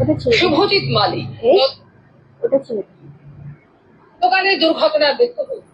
ওটা ছিল শুভজিৎ মালিক ওটা ছিল দোকানে দুর্ঘটনা দেখতে হয়েছে।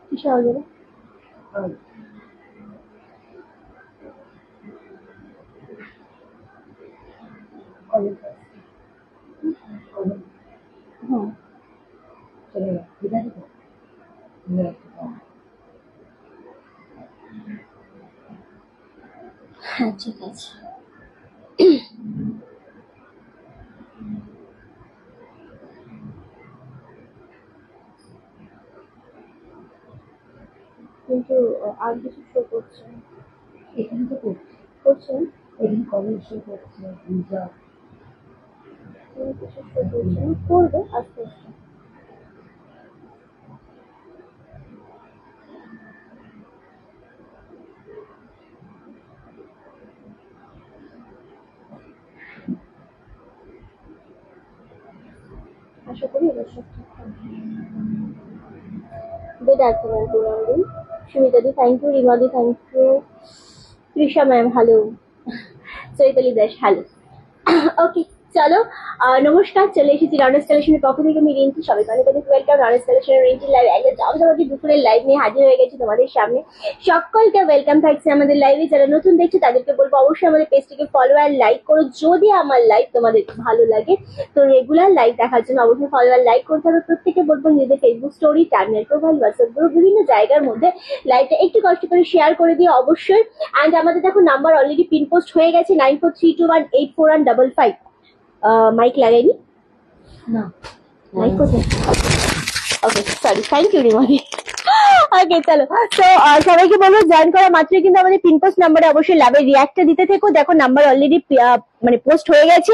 কিসে হবে হ্যাঁ ঠিক আছে। কিন্তু আর কিছু শো করছে এখানে তো করছেন এখানে কলেজ শো করছে কিছু শো করছে করবে আস্তে আস্তে। আশা করি এবার সব ঠিকঠাক গুড আফটারনুন পুরান্দিন সুমিতাদি থ্যাংক ইউ রিমাদি thank you Trisha ma'am hello Chaitali Das hello okay চলো নমস্কার চলে এসেছি রানার্স কালেকশনের পক্ষ থেকে আমি রিন্টি সবাইকে অনেক অনেক ওয়েলকাম রানার্স কালেকশনের রিন্টি লাইভ একদম জমজমাটি দুপুরের লাইভ নিয়ে হাজির হয়ে গেছি তোমাদের সামনে সকলকে ওয়েলকাম থাকছে আমাদের লাইভে যারা নতুন দেখছো তাদেরকে বলবো অবশ্যই আমাদের পেজটিকে ফলো আর লাইক করো যদি আমার লাইভ তোমাদের ভালো লাগে তো রেগুলার লাইভ দেখার জন্য অবশ্যই ফলো আর লাইক করতে হবে প্রত্যেকে বলবো নিজেদের Facebook story terminal profile WhatsApp group বিভিন্ন জায়গার মধ্যে লাইভটা একটু কষ্ট করে শেয়ার করে দিও অবশ্যই অ্যান্ড আমাদের দেখো নাম্বার অলরেডি পিন পোস্ট হয়ে গেছে 9432184155 মাইক লাগাইনি না মাইক কোথায় ওকে সরি থ্যাংক ইউ রিমাদি ওকে চলো তো সবাইকে বলবো জয়েন করা মাত্রই কিন্তু আমাদের পিন পোস্ট নাম্বারে অবশ্যই লাভের রিয়াক্টটা দিতে থেকো দেখো নাম্বার অলরেডি মানে পোস্ট হয়ে গেছে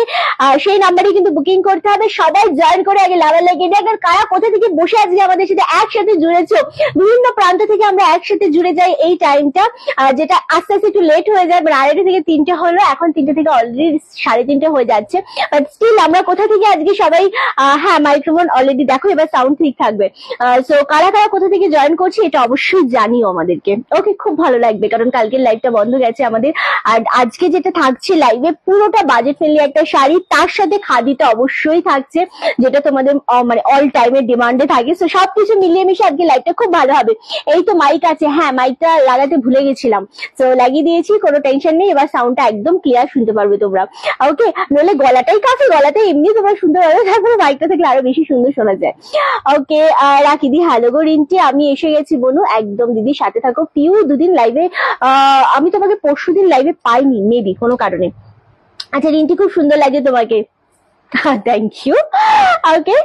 সেই নাম্বারে কিন্তু বুকিং করতে হবে সবাই জয়েন করে আগে লাভের লাগিয়ে দেয় আর কারা কোথা থেকে বসে আজকে আমাদের সাথে একসাথে জুড়েছো বিভিন্ন প্রান্ত থেকে আমরা একসাথে জুড়ে যাই এই টাইমটা যেটা আস্তে আস্তে একটু লেট হয়ে যায় মানে 2:30 থেকে 3টে হলো এখন 3টে থেকে অলরেডি 3:30 হয়ে যাচ্ছে বাট স্টিল আমরা কোথা থেকে আজকে সবাই হ্যাঁ মাইক্রোফোন অলরেডি দেখো এবার সাউন্ড ঠিক থাকবে সো কারা কারা কোথা থেকে জয়েন করছি এটা অবশ্যই জানিও আমাদেরকে ওকে খুব ভালো লাগবে কারণ কালকের লাইভটা বন্ধ গেছে আমাদের আর আজকে যেটা থাকছে লাইভে পুরোটা বাজেট ফ্রেন্ডলি একটা শাড়ি তার সাথে খাদিটা অবশ্যই থাকছে যেটা তোমাদের মানে অল টাইমের ডিমান্ডে থাকে সো সবকিছু মিলিয়ে মিশে আজকে লাইভটা খুব ভালো হবে এই তো মাইক আছে হ্যাঁ মাইকটা লাগাতে ভুলে গেছিলাম তো লাগিয়ে দিয়েছি কোনো টেনশন নেই এবার সাউন্ডটা একদম ক্লিয়ার শুনতে পারবে তোমরা ওকে নইলে গলাটাই কাছে গলাটাই এমনি তোমরা শুনতে পারবে তারপরে মাইকটা থাকলে আরো বেশি সুন্দর শোনা যায় ওকে রাখি দি হ্যালো গো রিন্টি আমি এসে গেছি বনু একদম দিদির সাথে থাকো পিউ দুদিন লাইভে আমি তোমাকে পরশুদিন লাইভে পাইনি মেবি কোনো কারণে আচ্ছা রিন্টি খুব সুন্দর লাগে তোমাকে থ্যাংক ইউ ওকে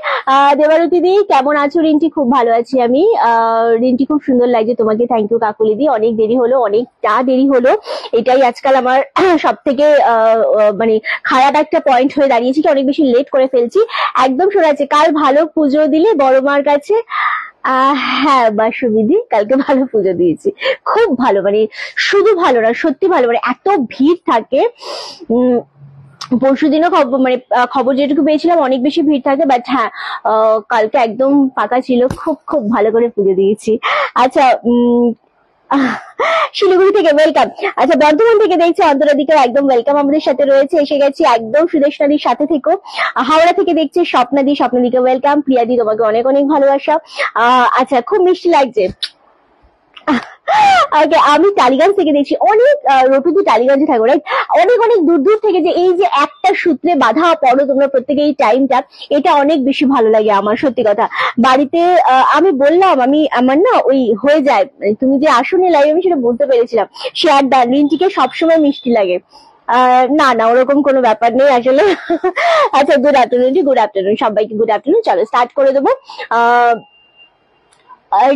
দেবারতী দি কেমন আছো রিন্টি খুব ভালো আছি আমি রিন্টি খুব সুন্দর লাগছে তোমাকে থ্যাংক ইউ কাকুলি দি অনেক দেরি হলো অনেকটা দেরি হলো এটাই আজকাল আমার সব থেকে মানে খারাপ একটা পয়েন্ট হয়ে দাঁড়িয়েছি কি অনেক বেশি লেট করে ফেলছি একদম শোনা যাচ্ছে কাল ভালো পুজো দিলে বড় মার কাছে হ্যাঁ বাসুবিধি কালকে ভালো পুজো দিয়েছি খুব ভালো মানে শুধু ভালো না সত্যি ভালো মানে এত ভিড় থাকে পরশুদিনও খবর যেটুকু পেয়েছিলাম অনেক বেশি ভিড় থাকে বাট হ্যাঁ কালকে একদম ফাঁকা ছিল খুব খুব ভালো করে পুজো দিয়েছি আচ্ছা শিলিগুড়ি থেকে ওয়েলকাম আচ্ছা বর্ধমান থেকে দেখছি অন্তরাধিকার একদম ওয়েলকাম আমাদের সাথে রয়েছে এসে গেছি একদম সুদেশনাদির সাথে থেকো হাওড়া থেকে দেখছি স্বপ্নাদিকে ওয়েলকাম প্রিয়াদি তোমাকে অনেক অনেক ভালোবাসা আচ্ছা খুব মিষ্টি লাগছে ওকে, আমি টালিগঞ্জ থেকে দেখছি অনেক রটুদি টালিগঞ্জে থাকো, রাইট? অনেক অনেক দূর দূর থেকে যে এই যে একটা সূত্রে বাঁধা পড়ো তোমরা প্রত্যেকে এই টাইমটা, এটা অনেক বেশি ভালো লাগে আমার, সত্যি কথা। বাড়িতে আমি বললাম আমার না ওই হয়ে যায়, তুমি যে আসনি লাইভ আমি সেটা বলতে পেরেছিলাম। শেয়ার ডান, রিন্টিকে সবসময় মিষ্টি লাগে। না না, ওরকম কোনো ব্যাপার নেই আসলে। আচ্ছা, গুড আফটারনুন, গুড আফটারনুন সবাইকে, গুড আফটারনুন। চলো স্টার্ট করে দেবো।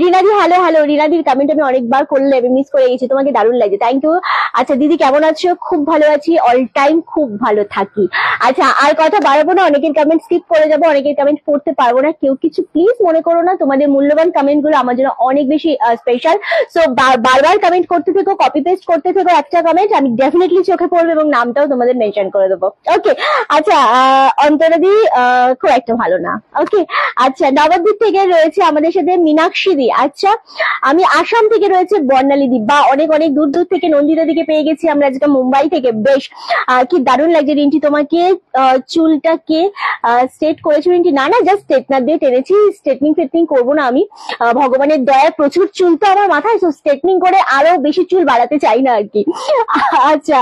রিনাদি হ্যালো হ্যালো, রিনাদির কমেন্ট আমি অনেকবার করলে আমি মিস করে গেছি, তোমাকে দারুণ লাগছে, থ্যাংক ইউ। আচ্ছা দিদি কেমন আছো? খুব ভালো আছি, অল টাইম খুব ভালো থাকি। আচ্ছা আর কথা বাড়াবো না, অনেকের কমেন্ট স্কিপ করে যাবো, অনেকের কমেন্ট পড়তে পারবো না, কেউ কিছু প্লিজ মনে করো না, তোমাদের মূল্যবান কমেন্ট গুলো আমার জন্য অনেক বেশি স্পেশাল। সো বারবার কমেন্ট করতে থেকো, কপি পেস্ট করতে থেকো, একটা কমেন্ট আমি ডেফিনেটলি চোখে পড়বে এবং নামটাও তোমাদের মেনশন করে দেবো। ওকে, আচ্ছা অন্তরাদি খুব একটা ভালো না। ওকে, আচ্ছা নবদ্বীপ থেকে রয়েছে আমাদের সাথে মীনাক্ষী দি। আচ্ছা আমি আসাম থেকে রয়েছে বর্ণালী দি, বা অনেক অনেক দূর দূর থেকে নন্দিতা দিকে পেয়ে গেছি আমরা আজকে মুম্বাই থেকে। বেশ কি দারুণ লাগছে রিন্টি, তোমাকে চুলটা কে স্ট্রেট করেছো রিন্টি? না না, জাস্ট স্ট্রেটনার দিয়ে টেনেছি, স্ট্রেটনিং ফেটনিং করবো না আমি, ভগবানের দয়ায় প্রচুর চুল তো আমার মাথায়, তো স্ট্রেটনিং করে আরো বেশি চুল বাড়াতে চাই না আর কি। আচ্ছা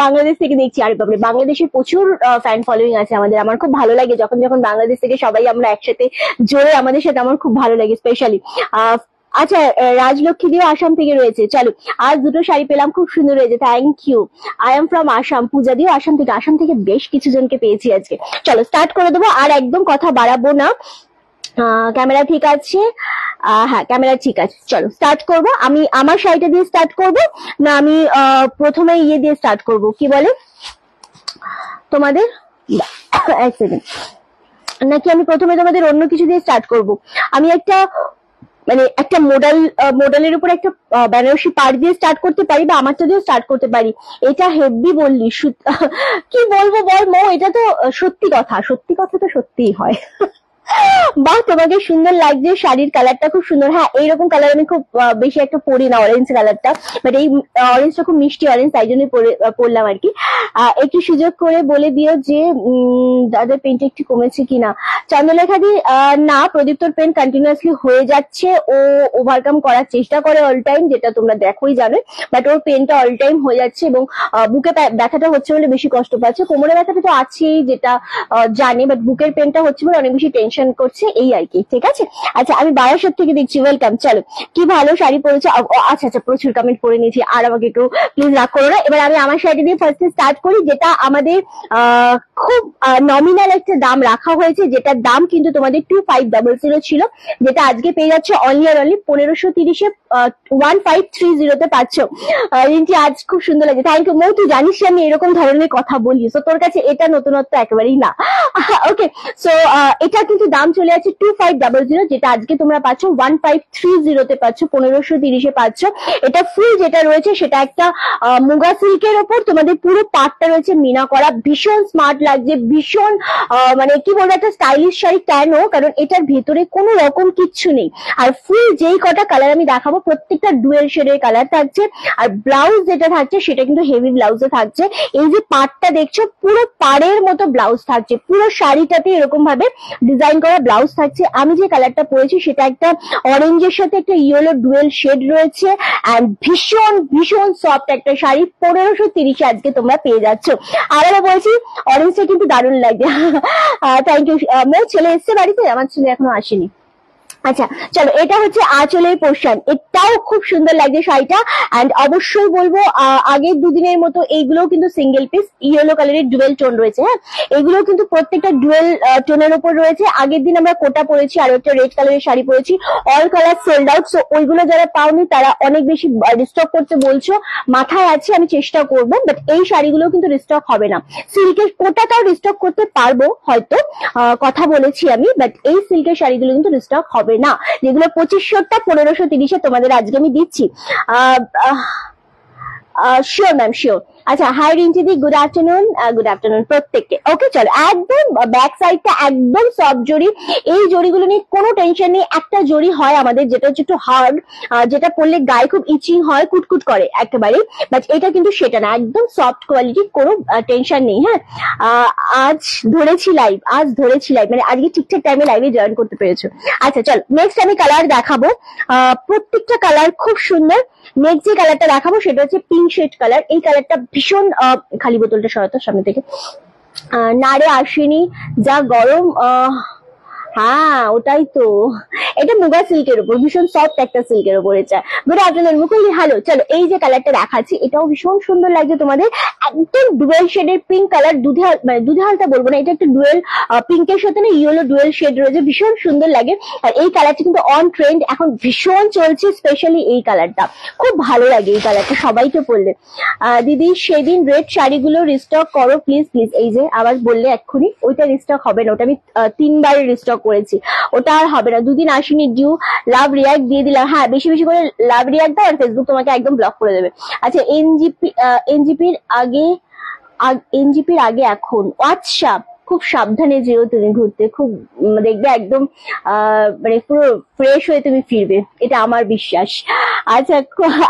বাংলাদেশ থেকে দেখছি, আর বাবরে বাংলাদেশের প্রচুর ফ্যান ফলোইং আছে আমাদের, আমার খুব ভালো লাগে যখন যখন বাংলাদেশ থেকে সবাই আমরা একসাথে জোরে আমাদের সাথে, আমার খুব ভালো লাগে স্পেশালি। আচ্ছা রাজলক্ষ্মী দিও আসাম থেকে রয়েছে। চলো আজ দুটো শাড়ি পেলাম, খুব সুন্দর হয়েছে, thank you. I am from Assam. Puja দিও আসাম থেকে, আসাম থেকে বেশ কিছু জনকে পেয়েছি আজকে। চলো স্টার্ট করে দেবো, আর একদম কথা বাড়াবো না। ক্যামেরা ঠিক আছে? হ্যাঁ ক্যামেরা ঠিক আছে। চলো স্টার্ট করব। আমি আমার শাড়িটা দিয়ে স্টার্ট করব না আমি প্রথমে ইয়ে দিয়ে স্টার্ট করব, কি বলে তোমাদের, এক সেকেন্ড, নাকি আমি প্রথমে তোমাদের অন্য কিছু দিয়ে স্টার্ট করব? আমি একটা মানে একটা মডেলের উপর একটা বেনারসি পাড় দিয়ে স্টার্ট করতে পারি, বা আমারটা দিয়েও স্টার্ট করতে পারি। এটা হেভি বললি, কি বলবো বল মো, এটা তো সত্যি কথা, সত্যি কথা তো সত্যিই হয়। বাহ তোমাকে সুন্দর লাগছে, শাড়ির কালারটা খুব সুন্দর। হ্যাঁ এইরকম কালার আমি খুব বেশি একটা পরি না, অরেঞ্জ কালারটা, বাট এই অরেঞ্জটা খুব মিষ্টি অরেঞ্জ, তাই জন্য পরলাম আর কি। একটু সুযোগ করে বলে দিও যে দাদার পেনটা একটু কমেছে কিনা। চন্দ্রলেখা দি না, প্রদীপ্তর পেন কন্টিনিউয়াসলি হয়ে যাচ্ছে, ও ওভারকাম করার চেষ্টা করে অল টাইম, যেটা তোমরা দেখোই জানো, বাট ওর পেনটা অল টাইম হয়ে যাচ্ছে, এবং বুকে ব্যথাটা হচ্ছে বলে বেশি কষ্ট পাচ্ছে। কোমরে ব্যথাটা তো আছেই যেটা জানি, বাট বুকের পেনটা হচ্ছে বলে অনেক বেশি টেনশন করছে, এই আর কি। ঠিক আছে, আচ্ছা আমি বারাসাত থেকে দেখছি, ওয়েলকাম। চলো কি ভালো শাড়ি পরেছো। আচ্ছা আচ্ছা প্রচুর কমেন্ট করে নিয়েছি, আর আমাকে একটু প্লিজ রাগ করো না। এবার আমি আমার শাড়ি দিয়ে ফার্স্টে স্টার্ট করি, যেটা আমাদের খুব নমিনাল একটা দাম রাখা হয়েছে, যেটার দাম কিন্তু তোমাদের 2500 ছিল, যেটা আজকে পেয়ে যাচ্ছে অনলি আর অনলি 1530-এ 1530-তে পাচ্ছ। রিন্টি আজ খুব সুন্দর লাগে, থ্যাংক ইউ। মৌ তুই জানিস আমি এরকম ধরনের কথা বলি, তো তোর কাছে এটা নতুনত্ব একেবারেই না। ওকে, সো এটা কিন্তু দাম চলে আছে 2500, যেটা আজকে তোমরা পাচ্ছ 1530-তে পাচ্ছ, 1530-এ পাচ্ছ। এটা ফুল যেটা রয়েছে সেটা একটা মুগা সিল্কের ওপর তোমাদের পুরো পাটটা রয়েছে মিনা করা, ভীষণ স্মার্ট লাগছে, ভীষণ মানে কি বলবো একটা স্টাইলিশ শাড়ি। কেন? কারণ এটার ভেতরে কোনো রকম কিচ্ছু নেই, আর ফুল যেই কটা কালার আমি দেখাবো প্রত্যেকটা ডুয়েল শেডের কালার থাকছে, আর ব্লাউজ যেটা থাকছে সেটা কিন্তু হেভি ব্লাউজে থাকছে। এই যে পাটটা দেখছো পুরো পাড়ের মতো ব্লাউজ থাকছে, পুরো শাড়িটাতে এরকম ভাবে ডিজাইন করা ব্লাউজ থাকছে। আমি যে কালারটা পরেছি সেটা একটা অরেঞ্জের সাথে একটা ইয়েলো ডুয়েল শেড রয়েছে, এন্ড ভীষণ ভীষণ সফট একটা শাড়ি, 1530-এ আজকে তোমরা পেয়ে যাচ্ছ। আরো বলছি অরেঞ্জটা কিন্তু দারুণ লাগে। Thank you. মোর ছেলে এসছে বাড়িতে, আমার ছেলে এখনো আসেনি। আচ্ছা চলো, এটা হচ্ছে আঁচলের পোর্শন, এটাও খুব সুন্দর লাগছে শাড়িটা। এন্ড অবশ্যই বলবো আগের দুদিনের মতো এইগুলো কিন্তু সিঙ্গেল পিস ইয়েলো কালারের ডুয়েল টোন রয়েছে। হ্যাঁ এগুলো কিন্তু প্রত্যেকটা ডুয়েল টোনের উপর রয়েছে। আগের দিন আমরা কোটা পরেছি, আর একটা রেড কালারের শাড়ি পরেছি, all colour sold out. So ওইগুলো যারা পাওনি তারা অনেক বেশি রিস্টক করতে বলছো, মাথায় আছে আমি চেষ্টা করবো, বাট এই শাড়িগুলো কিন্তু রিস্টক হবে না। সিল্কের কোটাটাও রিস্টক করতে পারবো হয়তো, কথা বলেছি আমি, বাট এই সিল্কের শাড়িগুলো কিন্তু রিস্টক হবে না, যেগুলো 2500টা 1530-এ তোমাদের আজকে আমি দিচ্ছি। Sure ma'am sure. আচ্ছা, হাই রিন্টি দি, গুড আফটারনুন। গুড আফটারনুন প্রত্যেককে। ওকে চলো, একদম ব্যাক সাইডটা একদম সফট জড়ি। এই জড়িগুলো নিয়ে কোনো টেনশন নেই। একটা জড়ি হয় আমাদের যেটা হচ্ছে একটু হার্ড, যেটা পরলে গায়ে খুব ইচিং হয়, কুটকুট করে একেবারে, বাট এটা কিন্তু সেটা না, একদম সফট কোয়ালিটি, কোনো টেনশন নেই। হ্যাঁ, আজ ধরেছি লাইভ, মানে আজকে ঠিকঠাক টাইমে লাইভে জয়েন করতে পেরেছো। আচ্ছা চলো, নেক্সট আমি কালার দেখাবো। প্রত্যেকটা কালার খুব সুন্দর। নেক্সট যে কালারটা দেখাবো সেটা হচ্ছে পিঙ্ক শেড কালার। এই কালারটা ভীষণ, খালি বোতলটা সরাতো সামনে থেকে, নাড়ে আসেনি, যা গরম। হ্যাঁ ওটাই তো, এটা মুগা সিল্কের উপর, ভীষণ সফট একটা সিল্কের উপর। এটা গুড আফটারনুন মুকুল, হ্যালো। চলো, এই যে কালারটা দেখাচ্ছি এটাও ভীষণ সুন্দর লাগছে তোমাদের, একদম ডুয়েল শেডের পিঙ্ক কালার। দুধে হালটা বলবো না, এটা একটু ডুয়েল পিঙ্কের সাথে না ইয়েলো ডুয়েল শেড রয়েছে, ভীষণ সুন্দর লাগে। আর এই কালারটা কিন্তু অন ট্রেন্ড, এখন ভীষণ চলছে, স্পেশালি এই কালারটা খুব ভালো লাগে। এই কালারটা সবাইকে পরলে। দিদি সেদিন রেড শাড়িগুলো রিস্টক করো প্লিজ প্লিজ। এই যে আবার বললে এক্ষুনি, ওইটা রিস্টক হবে না, ওটা আমি 3বার রিস্টক করেছি, ওটা আর হবে না। দুদিন আসেনি, ডিউ লাভ রিয়াক্ট দিয়ে দিলাম। হ্যাঁ, বেশি বেশি করে লাভ রিয়াক্ট দাও, আর ফেসবুক তোমাকে একদম ব্লক করে দেবে। আচ্ছা, এনজিপির আগে এখন হোয়াটসঅ্যাপ, খুব সাবধানে যেও তুমি ঘুরতে, খুব দেখবে একদম মানে পুরো ফ্রেশ হয়ে তুমি ফিরবে, এটা আমার বিশ্বাস। আচ্ছা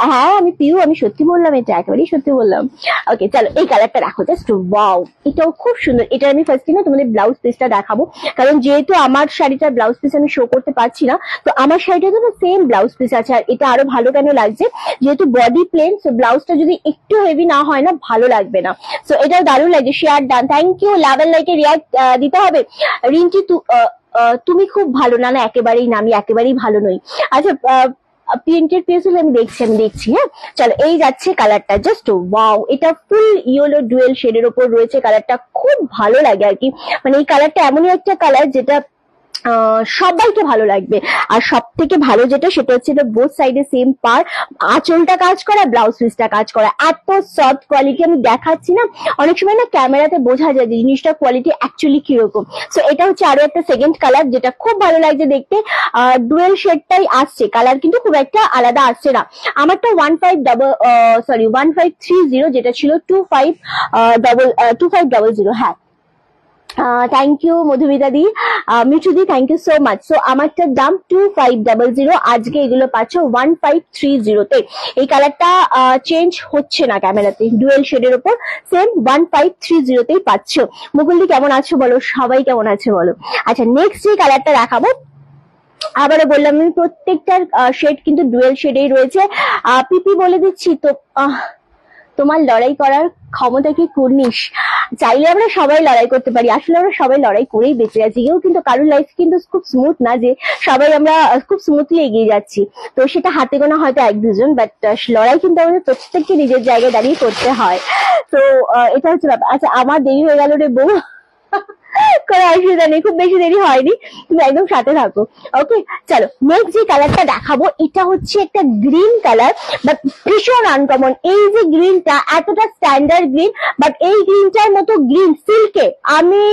হ্যাঁ, আমি পিউ, আমি সত্যি বললাম, এটা একেবারেই সত্যি বললাম। ওকে চলো, এই কালারটা রাখো, জাস্ট ওয়াও, এটাও খুব সুন্দর। এটা আমি ফার্স্টে না তোমাদের ব্লাউজ পিসটা দেখাবো, কারণ যেহেতু আমার শাড়িটার ব্লাউজ পিস আমি শো করতে পারছি না, তো আমার শাড়িটা তো না সেম ব্লাউজ পিস আছে। আর এটা আরো ভালো কেন লাগছে, যেহেতু বডি প্লেন, সো ব্লাউজটা যদি একটু হেভি না হয় না, ভালো লাগবে না। সো এটা দারুণ লাগছে। Share done, thank you. Love and লাইকে রিয়াক্ট দিতে হবে। রিন্টি তুমি খুব ভালো। না না, একেবারেই না, আমি একেবারেই ভালো নই। আচ্ছা, প্রিন্টেড পেন্সিল আমি দেখছি। হ্যাঁ চলো, এই যাচ্ছে কালারটা, জাস্ট ওয়াও, এটা ফুল ইয়েলো ডুয়েল শেডের উপর রয়েছে। কালারটা খুব ভালো লাগে আর কি, মানে এই কালারটা এমনই একটা কালার যেটা সবাইকে ভালো লাগবে। আর সব থেকে ভালো যেটা, সেটা হচ্ছে বোথ সাইডে সেম পার, আঁচলটা কাজ করা, ব্লাউজ পিসটা কাজ করা, এত সফট কোয়ালিটি। আমি দেখাচ্ছি না, অনেক সময় না ক্যামেরাতে বোঝা যায় যে জিনিসটা কোয়ালিটি অ্যাকচুয়ালি কিরকম। সো এটা হচ্ছে আরো একটা সেকেন্ড কালার, যেটা খুব ভালো লাগছে দেখতে। ডুয়েল শেডটাই আসছে, কালার কিন্তু খুব একটা আলাদা আসছে না। আমারটা 1530, যেটা ছিল 2500। হ্যাঁ, থ্যাংক ইউ মধুমিতা দি, মিঠু দি, thank you so much. So আমারটার দাম 2500, আজকে এগুলো পাচ্ছ 1530-তে। এই কালারটা চেঞ্জ হচ্ছে না ক্যামেরাতে, ডুয়েল শেডের উপর সেম 1530-তেই পাচ্ছ। মুকুল দি কেমন আছো বলো, সবাই কেমন আছে বলো। আচ্ছা, নেক্সট যে কালারটা দেখাবো, আবারও বললাম আমি, প্রত্যেকটার শেড কিন্তু ডুয়েল শেডেই রয়েছে। পিপি বলে দিচ্ছি তো, তোমার লড়াই করার ক্ষমতা কি কুর্নিশ? চাইলে আমরা সবাই লড়াই করতে পারি, আসলে আমরা সবাই লড়াই করেই বেঁচে আছি। কেউ কিন্তু, কারোর লাইফ কিন্তু খুব স্মুথ না যে সবাই আমরা খুব স্মুথলি এগিয়ে যাচ্ছি। তো সেটা হাতে গোনা হয়তো 1-2 জন, বাট লড়াই কিন্তু আমাদের প্রত্যেককে নিজের জায়গায় দাঁড়িয়ে করতে হয়। তো এটা হচ্ছে ব্যাপার। আচ্ছা, আমার দেরি হয়ে গেল রে বউ, কোনো অসুবিধা নেই, খুব বেশি দেরি হয়নি, তুমি একদম সাথে থাকো। ওকে চলো, নেক্সট যে কালারটা দেখাবো, এটা হচ্ছে একটা গ্রিন কালার, বাট ভীষণ আনকমন। এই যে গ্রিনটা, এতটা স্ট্যান্ডার্ড গ্রিন, বাট এই গ্রিনটার মতো গ্রিন সিল্কে আমি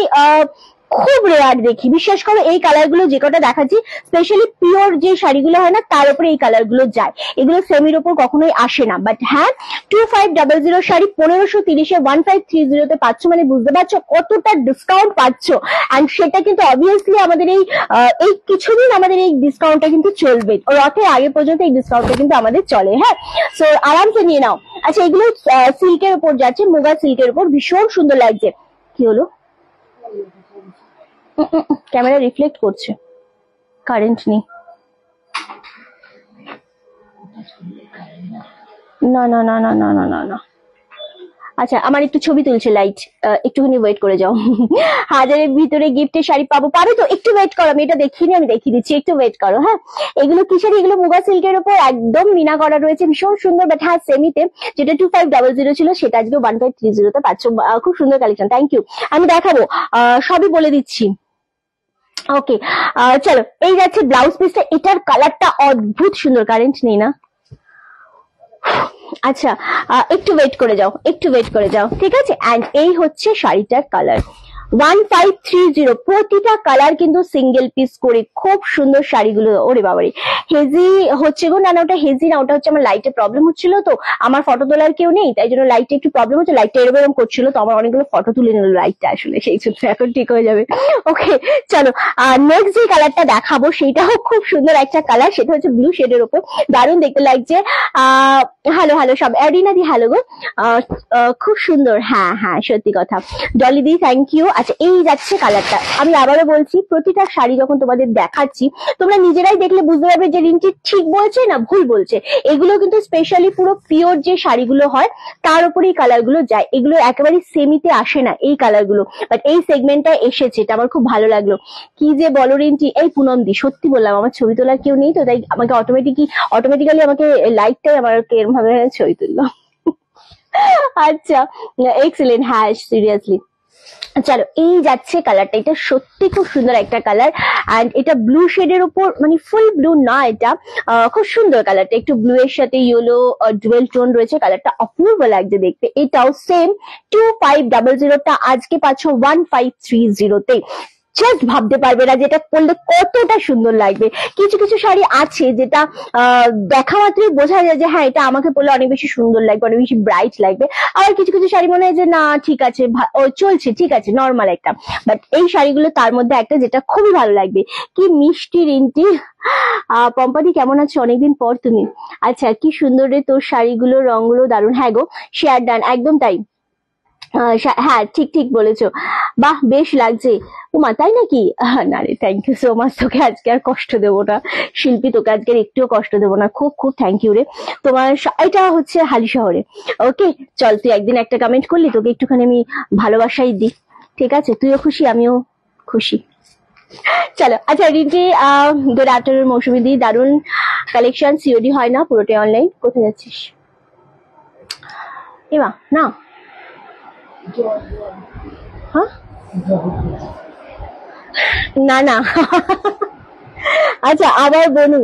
খুব রেয়ার দেখি। বিশ্বাস করো, এই কালার গুলো যে কটা দেখাচ্ছি, স্পেশালি পিওর যে শাড়িগুলো হয় না, তার উপরে এই কালার গুলো যায়, এগুলো সেমির উপর কখনোই আসে না। বাট হ্যাঁ, 2500 শাড়ি 1530-এ 1530-তে পাচ্ছ, মানে বুঝতে পারছো কতটা ডিসকাউন্ট পাচ্ছ। অ্যান্ড সেটা কিন্তু অবভিয়াসলি আমাদের এই কিছুদিন আমাদের এই ডিসকাউন্টটা কিন্তু চলবে, রথের আগে পর্যন্ত এই ডিসকাউন্টটা কিন্তু আমাদের চলে। হ্যাঁ, সো আরামসে নিয়ে নাও। আচ্ছা, এগুলো সিল্কের উপর যাচ্ছে, মুগা সিল্কের উপর, ভীষণ সুন্দর লাগছে। কি হলো, ক্যামেরা রিফ্লেক্ট করছে, কারেন্ট নেই। না না না না না না না না, আচ্ছা আমার একটু ছবি তুলছে লাইট, একটুখানি ওয়েট করে যাও। হাজারের ভিতরে গিফটের শাড়ি পাবে তো, একটু ওয়েট করো, আমি এটা দেখিনি, আমি দেখিয়ে দিচ্ছি, একটু ওয়েট করো। হ্যাঁ, এগুলো কি শাড়ি, এগুলো মুগা সিল্কের উপর একদম মিনা করা রয়েছে, ভীষণ সুন্দর। বাট হ্যাঁ, সেমিতে যেটা 2500 ছিল, সেটা আজকে 1530-তে পাচ্ছ। খুব সুন্দর কালেকশন, থ্যাংক ইউ। আমি দেখাবো, সবই বলে দিচ্ছি। ওকে চলো, এই যাচ্ছে ব্লাউজ পিসটা, এটার কালারটা অদ্ভুত সুন্দর, কারেন্ট নেই না। আচ্ছা, একটু ওয়েট করে যাও, ঠিক আছে। অ্যান্ড এই হচ্ছে শাড়িটার কালার, 1530 প্রতিটা কালার কিন্তু সিঙ্গেল পিস করে, খুব সুন্দর শাড়িগুলো। ওরে বাবারে, হেজি হচ্ছে গো, না না ওটা হেজি না, ওটা হচ্ছে আমার লাইটে প্রবলেম হচ্ছিল, তো আমার ফটো তোলার কেউ নেই, তাই জন্য লাইটে একটু প্রবলেম হচ্ছে, লাইটটা এরকম করছিল, তো আমার অনেকগুলো ফটো তুলে নিল লাইটটা আসলে, সেই জন্য এখন ঠিক হয়ে যাবে। ওকে চলো, নেক্সট যে কালারটা দেখাবো সেটাও খুব সুন্দর একটা কালার, সেটা হচ্ছে ব্লু শেডের উপর, দারুণ দেখতে লাগছে। হ্যালো হ্যালো সব, অ্যারিনা দি হ্যালো গো, খুব সুন্দর। হ্যাঁ হ্যাঁ সত্যি কথা, ডলি দি থ্যাংক ইউ। আচ্ছা এই যাচ্ছে কালারটা, আমি আবারও বলছি প্রতিটা শাড়ি যখন তোমাদের দেখাচ্ছি তোমরা নিজেরাই দেখলে বুঝতে পারবে যে রিন্টি ঠিক বলছে না ভুল বলছে। এগুলো কিন্তু স্পেশালি পুরো পিওর যে শাড়িগুলো হয় তার উপরেই কালার গুলো যায়, এগুলো একেবারে সেমিতে আসে না এই কালার গুলো, বাট এই সেগমেন্টটা এসেছে, এটা আমার খুব ভালো লাগলো। কি যে বলো রিন্টি, এই পুনম দি সত্যি বললাম আমার ছবি তোলার কেউ নেই, তো তাই আমাকে অটোমেটিক্যালি আমাকে লাইটটাই আমাকে এরকম ভাবে ছবি তুললো। আচ্ছা এক্সেলেন্ট, হ্যাঁ সিরিয়াসলি। চলো এই যাচ্ছে কালারটা, এটা সত্যি খুব সুন্দর একটা কালার, এন্ড এটা ব্লু শেডের উপর, মানে ফুল ব্লু না এটা, খুব সুন্দর কালারটা, একটু ব্লু এর সাথে ইয়েলো ডুয়েল টোন রয়েছে, কালারটা অপূর্ব লাগছে দেখতে। এটাও সেম 2500টা আজকে পাচ্ছ 1530তে। জাস্ট ভাবতে পারবে না যেটা পরলে কতটা সুন্দর লাগবে। কিছু কিছু শাড়ি আছে যেটা দেখা মাত্রই বোঝা যায় যে হ্যাঁ এটা আমাকে পরলে অনেক বেশি সুন্দর লাগবে, অনেক বেশি ব্রাইট লাগবে, আর কিছু কিছু শাড়ি মনে হয় যে না ঠিক আছে চলছে, ঠিক আছে নর্মাল একটা, বাট এই শাড়িগুলো তার মধ্যে একটা যেটা খুবই ভালো লাগবে। কি মিষ্টি রিন্টি, পম্পাদি কেমন আছো, অনেকদিন পর তুমি। আচ্ছা কি সুন্দর রে তোর শাড়িগুলো, রঙগুলো দারুণ। হ্যাঁ গো শেয়ার ডান, একদম তাই, হ্যাঁ ঠিক ঠিক বলেছো, বাহ বেশ লাগছে। উমা তাই নাকি, না রে থ্যাংক ইউ সো মাচ, তোকে আজকে আর কষ্ট দেবো না শিল্পী, তোকে আজকে একটুও কষ্ট দেবো না, খুব খুব থ্যাংক ইউ রে। তোমার এটা হচ্ছে হালি শহরে। ওকে চল, তুই একদিন একটা কমেন্ট করলি, তোকে একটুখানি আমি ভালোবাসাই দিই, ঠিক আছে, তুইও খুশি আমিও খুশি। চলো আচ্ছা রিন্টি, গুড আফটারনুন মৌসুমী দি, দারুন কালেকশন, সিওডি হয় না পুরোটাই অনলাইন। কোথায় যাচ্ছিস এমা, না হ্যাঁ না না আচ্ছা আবার বনু,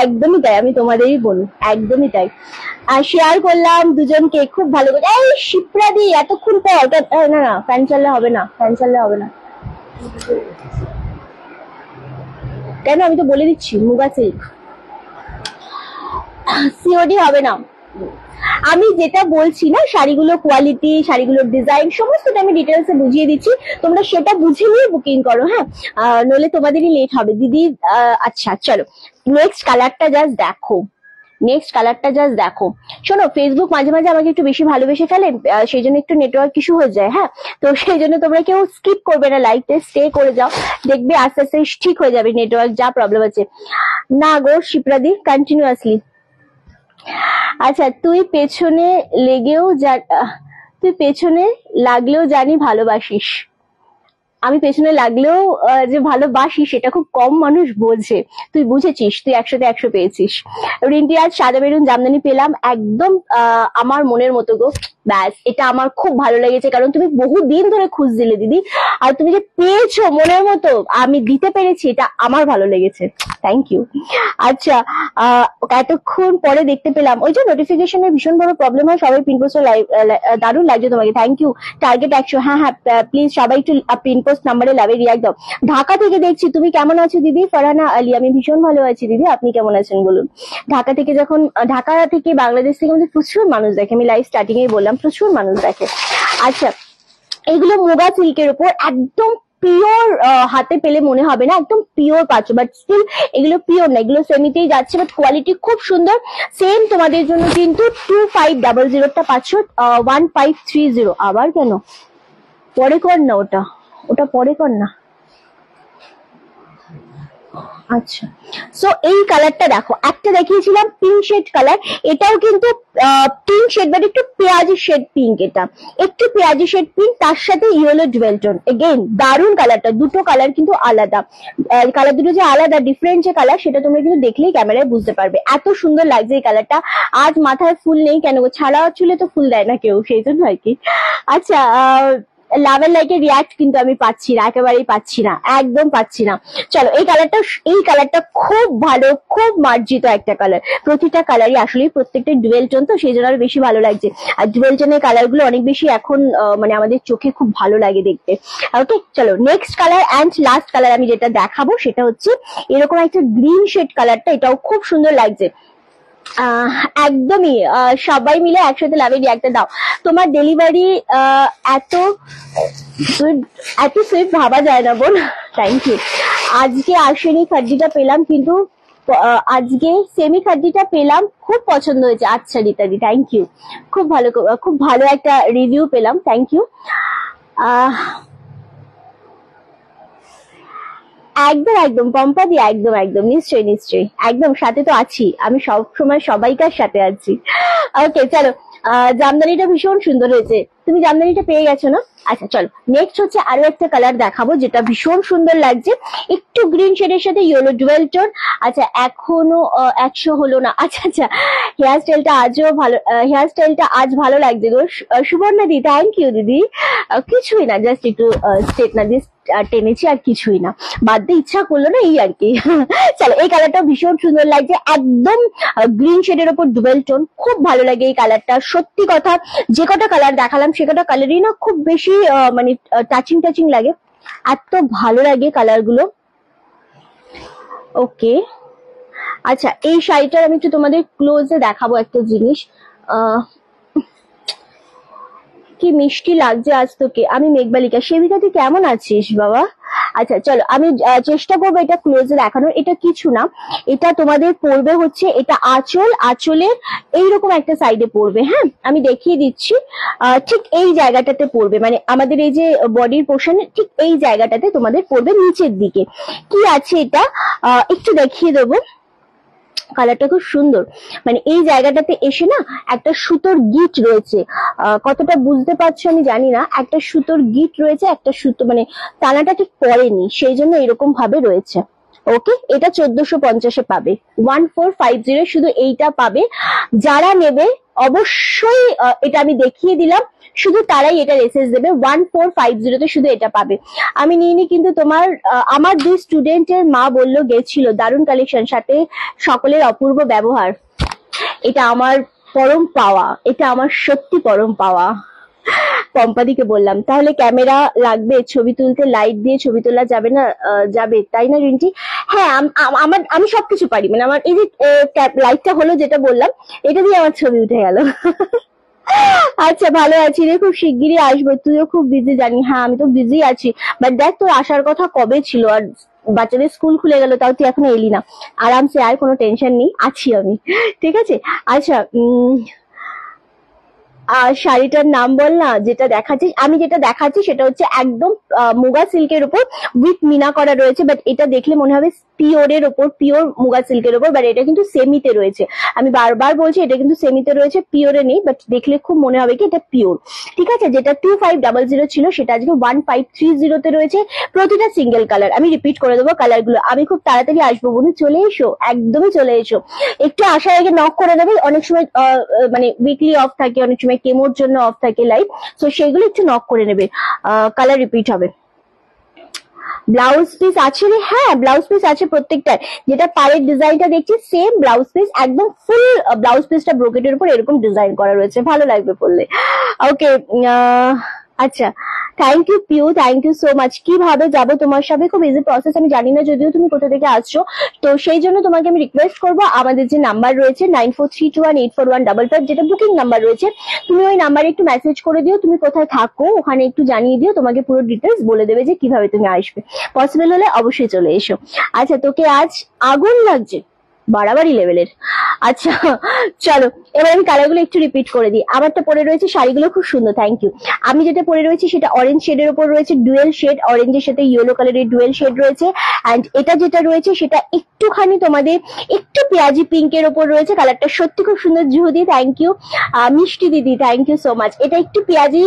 একদমই তাই, আমি তোমাদেরই বলু, একদমই তাই। আর শেয়ার করলাম দুজনকে, খুব ভালো করে। এই শিপ্রা দি এতক্ষণ পর, না না ফ্যান চাললে হবে না, ফ্যান চাললে হবে না, কেন আমি তো বলে দিচ্ছি মুগা সিল্ক সিওডি হবে না। আমি যেটা বলছি না শাড়িগুলো কোয়ালিটি, শাড়িগুলোর ডিজাইন সমস্তটা আমি ডিটেলসে বুঝিয়ে দিচ্ছি, তোমরা সেটা বুঝে নিয়ে বুকিং করো, হ্যাঁ নইলে তোমাদেরই লেট হবে দিদি। আচ্ছা চলো নেক্সট কালারটা জাস্ট দেখো, নেক্সট কালারটা জাস্ট দেখো। শোনো ফেসবুক মাঝে মাঝে আমাকে একটু বেশি ভালোবেসে ফেলে, সেই জন্য একটু নেটওয়ার্ক ইস্যু হয়ে যায়, হ্যাঁ তো সেই জন্য তোমরা কেউ স্কিপ করবে না, লাইভটা স্টে করে যাও, দেখবে আস্তে আস্তে ঠিক হয়ে যাবে, নেটওয়ার্ক যা প্রবলেম আছে। না গো শিপ্রাদি কন্টিনিউয়াসলি। আচ্ছা তুই পেছনে লাগলেও জানি ভালোবাসিস, আমি পেছনে লাগলেও যে ভালোবাসি সেটা খুব কম মানুষ বোঝে, তুই বুঝেছিস, তুই 100তে 100 পেয়েছিস। রিন্টি আজ সাদা মেরুন জামদানি পেলাম, একদম আমার মনের মতো গো, ব্যাস এটা আমার খুব ভালো লেগেছে, কারণ তুমি বহুদিন ধরে খুঁজছিলে দিদি, আর তুমি যে পেয়েছো মনের মতো, আমি দিতে পেরেছি, এটা আমার ভালো লেগেছে, থ্যাংক ইউ। আচ্ছা এতক্ষণ পরে দেখতে পেলাম, ওই যে নোটিফিকেশনের ভীষণ বড় প্রবলেম হয়, সবাই পিনপোস্ট দারুণ লাগছে তোমাকে, থ্যাংক ইউ। টার্গেট 100, হ্যাঁ হ্যাঁ প্লিজ সবাই একটু পিনপোস্ট নাম্বারে লাভে রিয়াক্ট দাও। ঢাকা থেকে দেখছি, তুমি কেমন আছো দিদি? ফারহানা আলী, আমি ভীষণ ভালো আছি দিদি, আপনি কেমন আছেন বলুন। ঢাকা থেকে বাংলাদেশ থেকে আমাদের প্রচুর মানুষ দেখে, আমি লাইভ স্টার্টিং এ বললাম প্রচুর মানুষ দেখে। আচ্ছা এগুলো মুগা সিল্কের উপর একদম পিওর, হাতে পেলে মনে হবে না একদম পিওর পাচ্ছ, বাট স্টিল এগুলো পিওর না, এগুলো সেমিতেই যাচ্ছে, বাট কোয়ালিটি খুব সুন্দর। সেম তোমাদের জন্য কিন্তু 2500টা পাচ্ছ 1530। আবার কেন পরে কর না, ওটা পরে কর না। আচ্ছা সো এই কালারটা দেখো, একটা দেখিয়েছিলাম পিঙ্ক শেড কালার, এটাও কিন্তু পিঙ্ক শেড বাট একটু পেঁয়াজি শেড পিঙ্ক, এটা একটু পেঁয়াজি শেড পিঙ্ক, তার সাথে ইয়েলো ডুয়েল টোন, এগেইন দারুন কালারটা, দুটো কালার কিন্তু আলাদা, কালার দুটো যে আলাদা ডিফারেন্ট যে কালার সেটা তোমরা কিন্তু দেখলেই ক্যামেরায় বুঝতে পারবে, এত সুন্দর লাগছে এই কালারটা। আজ মাথায় ফুল নেই কেন, ছাড়া চুলে তো ফুল দেয় না কেউ, সেই জন্য আর কি। আচ্ছা লাভ এন্ড লাইকের রিয়াক্ট কিন্তু আমি পাচ্ছি না, একেবারেই পাচ্ছি না, একদম পাচ্ছি না। চলো এই কালারটা খুব ভালো, খুব মার্জিত একটা কালার। প্রতিটা কালারই আসলে প্রত্যেকটা ডুয়েল টোন, তো সেই জন্য আরো বেশি ভালো লাগছে। আর ডুয়েল টোনের কালার গুলো অনেক বেশি এখন মানে আমাদের চোখে খুব ভালো লাগে দেখতে। ওকে চলো next colour and last colour আমি যেটা দেখাবো সেটা হচ্ছে এরকম একটা গ্রিন শেড কালারটা, এটাও খুব সুন্দর লাগছে। একদমই সবাই মিলে একসাথে লাভের রিয়াক্টটা দাও। তোমার ডেলিভারি এত সুইট ভাবা যায় না বোন, থ্যাংক ইউ। আজকে আসেনি, খাড্ডিটা পেলাম, কিন্তু আজকে সেমি খাড্ডিটা পেলাম, খুব পছন্দ হয়েছে। আচ্ছা রীতাদি থ্যাংক ইউ, খুব ভালো একটা রিভিউ পেলাম, থ্যাংক ইউ। একদম পম্পাদি, একদম নিশ্চয়ই একদম সাথে তো আছি আমি, সব সময় সবাইকার সাথে আছি। ওকে চলো, জামদানিটা ভীষণ সুন্দর হয়েছে। তুমি জামদানিটা পেয়ে গেছো না? আচ্ছা চলো নেক্সট হচ্ছে আরো একটা কালার দেখাবো যেটা ভীষণ সুন্দর লাগছে, একটু গ্রিন শেডের সাথে ইয়েলো ডুয়েল টোন। আচ্ছা এখনো 100 হলো না। আচ্ছা হেয়ার স্টাইলটা আজ ভালো লাগছে গো সুবর্ণা দি, থ্যাংক ইউ দিদি। কিছুই না, জাস্ট একটু স্ট্রেটনার দিয়ে টেনেছি, আর কিছুই না, বাদ দিয়ে ইচ্ছা করলো না, এই আর কি। চলো এই কালারটা ভীষণ সুন্দর লাগছে, একদম গ্রিন শেডের ওপর ডুয়েল টোন, খুব ভালো লাগে এই কালারটা। সত্যি কথা, যে কটা কালার দেখালাম সে কটা কালারই না খুব বেশি মানে টাচিং লাগে, এত ভালো লাগে কালার গুলো। ওকে আচ্ছা এই শাড়িটার আমি একটু তোমাদের ক্লোজে দেখাবো একটা জিনিস। কি মিষ্টি লাগছে আজ তোকে। আমি মেঘবালিকা। সেবিকা তুই কেমন আছিস বাবা? আচ্ছা চলো আমি চেষ্টা করবো এটা ক্লোজে দেখানোর। এটা কিছু না, এটা তোমাদের পড়বে হচ্ছে, এটা আঁচলের এইরকম একটা সাইডে পড়বে। হ্যাঁ আমি দেখিয়ে দিচ্ছি, ঠিক এই জায়গাটাতে পড়বে, মানে আমাদের এই যে বডির পোর্শনে ঠিক এই জায়গাটাতে তোমাদের পড়বে নিচের দিকে। কি আছে এটা একটু দেখিয়ে দেবো। কালারটা খুব সুন্দর, মানে এই জায়গাটাতে এসে না একটা সুতোর গিট রয়েছে, কতটা বুঝতে পারছো আমি জানি না, একটা সুতোর গিট রয়েছে, একটা সুতো মানে টানাটা ঠিক পড়েনি, সেই জন্য এরকম ভাবে রয়েছে। ওকে এটা 1450-এ পাবে, 1450 শুধু এইটা পাবে। যারা নেবে অবশ্যই এটা আমি দেখিয়ে দিলাম, শুধু তারাই এটা মেসেজ দেবে, 1450-তে শুধু এটা পাবে। আমি নিইনি, কিন্তু তোমার আমার 2 স্টুডেন্টের মা বললো গেছিল, দারুণ কালেকশন, সাথে সকলের অপূর্ব ব্যবহার। এটা আমার পরম পাওয়া, এটা আমার সত্যি পরম পাওয়া। পম্পাদিকে বললাম তাহলে ক্যামেরা লাগবে ছবি তুলতে, লাইট দিয়ে ছবি তোলা যাবে না? যাবে তাই না রিন্টি? হ্যাঁ আমি সবকিছু পারি, মানে আমার এই যে লাইটটা হলো যেটা বললাম, এটা দিয়ে আমার ছবি উঠে গেল। আচ্ছা ভালো আছি রে, খুব শিগগিরই আসবো। তুইও খুব বিজি জানি। হ্যাঁ আমি তো বিজি আছি, বাট দেখ তোর আসার কথা কবে ছিল, আর বাচ্চাদের স্কুল খুলে গেল, তাও তুই এখনো এলি না। আরামসে আর কোনো টেনশন নেই, আছি আমি, ঠিক আছে। আচ্ছা শাড়িটার নাম বল না যেটা দেখাচ্ছি। আমি যেটা দেখাচ্ছি সেটা হচ্ছে একদম মুগা সিল্কের উপর উইথ মিনা করা রয়েছে, বাট এটা দেখলে মনে হবে পিওরের ওপর, পিওর মুগা সিল্কের ওপর, বাট এটা কিন্তু সেমিতে রয়েছে। আমি বারবার বলছি এটা কিন্তু সেমিতে রয়েছে, পিওরে নেই, বাট দেখলে খুব মনে হবে কি এটা পিওর, ঠিক আছে। যেটা 2500 ছিল সেটা আজকে 1530-তে রয়েছে। প্রতিটা সিঙ্গেল কালার, আমি রিপিট করে দেবো কালার গুলো। আমি খুব তাড়াতাড়ি আসবো বোন, চলে এসো, একদমই চলে এসো। একটু আসার আগে নক করে দেবে, অনেক সময় মানে উইকলি অফ থাকে, অনেক সময় কেমোর জন্য অফ থাকে লাইভ, তো সেগুলো একটু নক করে নেবে, কালার রিপিট হবে। ব্লাউজ পিস আছে রে? হ্যাঁ ব্লাউজ পিস আছে প্রত্যেকটার। যেটা পাড়ের ডিজাইনটা দেখছি সেম ব্লাউজ পিস, একদম ফুল ব্লাউজ পিসটা ব্রোকেটের উপর এরকম ডিজাইন করা রয়েছে, ভালো লাগবে পরলে। ওকে আচ্ছা thank you Piu, thank you so much. কিভাবে যাবো তোমার সাথে? খুব ইজি প্রসেস, আমি জানি না যদিও তুমি কোথা থেকে আসছো, তো সেই জন্য তোমাকে আমি রিকোয়েস্ট করবো, আমাদের যে নাম্বার রয়েছে 9432184155, যেটা বুকিং নাম্বার রয়েছে, তুমি ওই নাম্বারে একটু মেসেজ করে দিও তুমি কোথায় থাকো, ওখানে একটু জানিয়ে দিও, তোমাকে পুরো ডিটেলস বলে দেবে যে কিভাবে তুমি আসবে। পসিবল হলে অবশ্যই চলে এসো। আচ্ছা তোকে আজ আগুন লাগছে, বাড়াবাড়ি লেভেলের। আচ্ছা চলো এবার আমি কালারগুলো একটু রিপিট করে দিই। আমারটা পরে রয়েছে, শাড়িগুলো খুব সুন্দর, থ্যাংক ইউ। আমি যেটা পরে রয়েছে সেটা অরেঞ্জ শেডের উপর রয়েছে, ডুয়েল শেড, অরেঞ্জের সাথে ইয়েলো কালারের ডুয়েল শেড রয়েছে। অ্যান্ড এটা যেটা রয়েছে সেটা একটুখানি তোমাদের একটু পেঁয়াজি পিঙ্কের উপর রয়েছে, কালারটা সত্যি খুব সুন্দর। জুহুদি থ্যাংক ইউ, মিষ্টি দিদি থ্যাংক ইউ সো মাচ। এটা একটু পেঁয়াজি,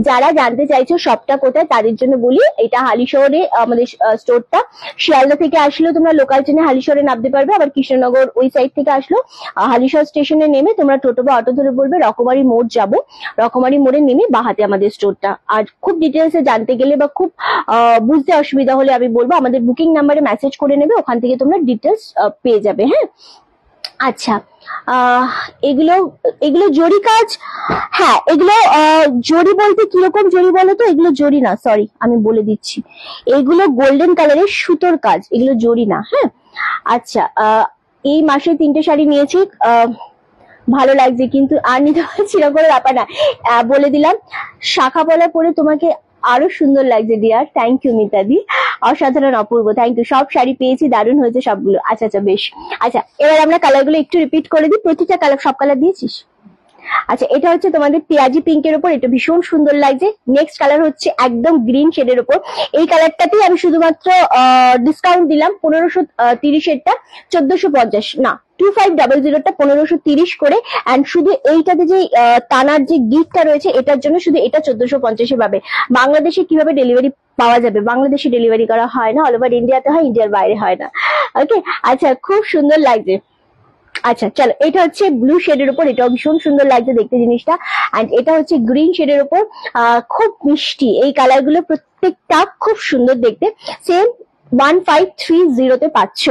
যারা জানতে চাইছো শপটা কোথায় তাদের জন্য বলি, এটা হালিশহরে আমাদের স্টোরটা। শিয়ালদা থেকে আসলেও তোমরা লোকাল ট্রেনে হালিশহরে নামতে পারবে, আবার কৃষ্ণনগর ওই সাইড সাইড থেকে আসলো, হালিশহর স্টেশনে নেমে তোমরা টোটো বা অটো ধরে বলবে রকমারি মোড় যাব, রকমারি মোড়ে নেমে বাহাতে আমাদের স্টোরটা। আর খুব ডিটেলসে জানতে গেলে বা খুব বুঝতে অসুবিধা হলে আমি বলবো আমাদের বুকিং নাম্বারে মেসেজ করে নেবে, ওখান থেকে তোমরা ডিটেলস পেয়ে যাবে। হ্যাঁ, আচ্ছা, এগুলো এগুলো জরি কাজ। হ্যাঁ, এগুলো জরি বলতে কিরকম জরি বলো তো? এগুলো জরি না, সরি, আমি বলে দিচ্ছি, এগুলো গোল্ডেন কালারের সুতোর কাজ, এগুলো জরি না। হ্যাঁ, আচ্ছা, এই মাসে 3টে শাড়ি নিয়েছি, ভালো লাগছে, কিন্তু আর নিতে পারছি না, কোনো ব্যাপার না, বলে দিলাম। শাখা পলা পরে তোমাকে আরো সুন্দর লাগছে ডিয়ার, থ্যাংক ইউ মিতাদি, অসাধারণ অপূর্ব, থ্যাংক ইউ। সব শাড়ি পেয়েছি, দারুণ হয়েছে সবগুলো। আচ্ছা আচ্ছা, বেশ। আচ্ছা, এবার আমরা কালারগুলো একটু রিপিট করে দিই। প্রতিটা কালার, সব কালার দিয়েছিস? আচ্ছা, এটা হচ্ছে তোমাদের পেঁয়াজি পিঙ্কের উপর, এটা ভীষণ সুন্দর লাগছে। নেক্সট কালার হচ্ছে একদম গ্রিন শেডের উপর, এই কালারটাতেই আমি শুধুমাত্র ডিসকাউন্ট দিলাম 1530-এরটা 1450, না 2500টা 1530 করে, অ্যান্ড শুধু এইটাতে যে তানার যে গিফটটা রয়েছে এটার জন্য শুধু এটা 1450-এ পাবে। বাংলাদেশে কিভাবে ডেলিভারি পাওয়া যাবে? বাংলাদেশে ডেলিভারি করা হয় না, অল ওভার ইন্ডিয়াতে হয়, ইন্ডিয়ার বাইরে হয় না। ওকে, আচ্ছা, খুব সুন্দর লাগছে। আচ্ছা চলো, এটা হচ্ছে ব্লু শেডের উপর, এটাও ভীষণ সুন্দর লাগছে দেখতে জিনিসটা, অ্যান্ড এটা হচ্ছে গ্রিন শেডের উপর, খুব মিষ্টি এই কালার গুলো, প্রত্যেকটা খুব সুন্দর দেখতে। সেম 1530-তে পাচ্ছ।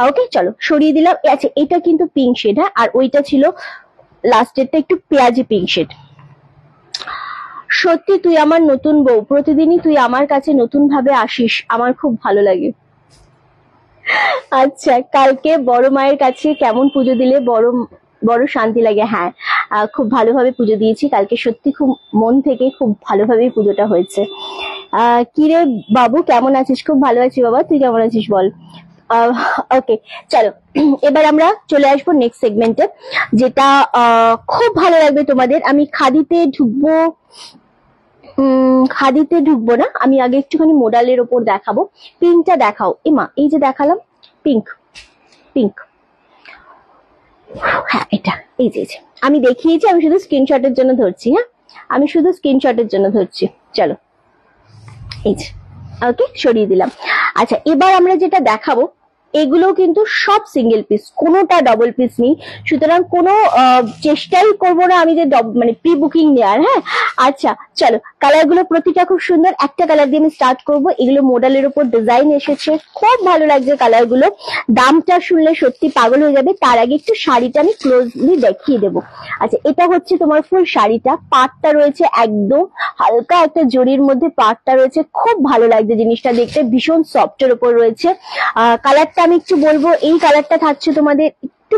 ওকে, চলো সরিয়ে দিলাম। আচ্ছা, এটা কিন্তু পিঙ্ক শেড, হ্যাঁ, আর ওইটা ছিল লাস্টেরটা একটু পেঁয়াজি পিঙ্ক শেড। সত্যি তুই আমার নতুন বউ, প্রতিদিনই তুই আমার কাছে নতুন ভাবে আসিস, আমার খুব ভালো লাগে। আচ্ছা, কালকে বড় মায়ের কাছে কেমন পুজো দিলে? বড় শান্তি লাগে। হ্যাঁ, খুব ভালোভাবে পুজো দিয়েছি কালকে, সত্যি খুব মন থেকে খুব ভালোভাবেই পুজোটা হয়েছে। কিরে বাবু, কেমন আছিস? খুব ভালো আছি বাবা, তুই কেমন আছিস বল? ওকে, চলো এবার আমরা চলে আসবো নেক্সট সেগমেন্টে, যেটা খুব ভালো লাগবে তোমাদের। আমি খাদিতে ঢুকবো, খাদিতে ঢুকবো না, আমি আগে একটুখানি মোডালের ওপর দেখাবো। পিঙ্কটা দেখাও এমা, এই যে দেখালাম পিঙ্ক, পিঙ্ক, হ্যাঁ এটা, এই যে আমি দেখিয়েছি, আমি শুধু স্ক্রিনশটের জন্য ধরছি। হ্যাঁ, আমি শুধু স্ক্রিনশটের জন্য ধরছি। চলো, এই যে, ওকে, সরিয়ে দিলাম। আচ্ছা, এবার আমরা যেটা দেখাবো এগুলো কিন্তু সব সিঙ্গেল পিস, কোনোটা ডবল পিস নেই, সুতরাং কোনো চেষ্টাই করবো না আমি যে মানে প্রি বুকিং নেওয়ার। হ্যাঁ, আচ্ছা চলো, কালার গুলো প্রতিটা খুব সুন্দর। একটা কালার দিয়ে আমি স্টার্ট করবো, এগুলো মোডালের উপর ডিজাইন এসেছে, খুব ভালো লাগছে কালার গুলো, দামটা শুনলে সত্যি পাগল হয়ে যাবে। তার আগে একটু শাড়িটা আমি ক্লোজলি দেখিয়ে দেবো। আচ্ছা, এটা হচ্ছে তোমার ফুল শাড়িটা, পাটটা রয়েছে একদম হালকা একটা জরির মধ্যে, পাটটা রয়েছে, খুব ভালো লাগছে জিনিসটা দেখতে, ভীষণ সফটের উপর রয়েছে। কালারটা আমি একটু বলবো, এই কালারটা থাকছে তোমাদের একটু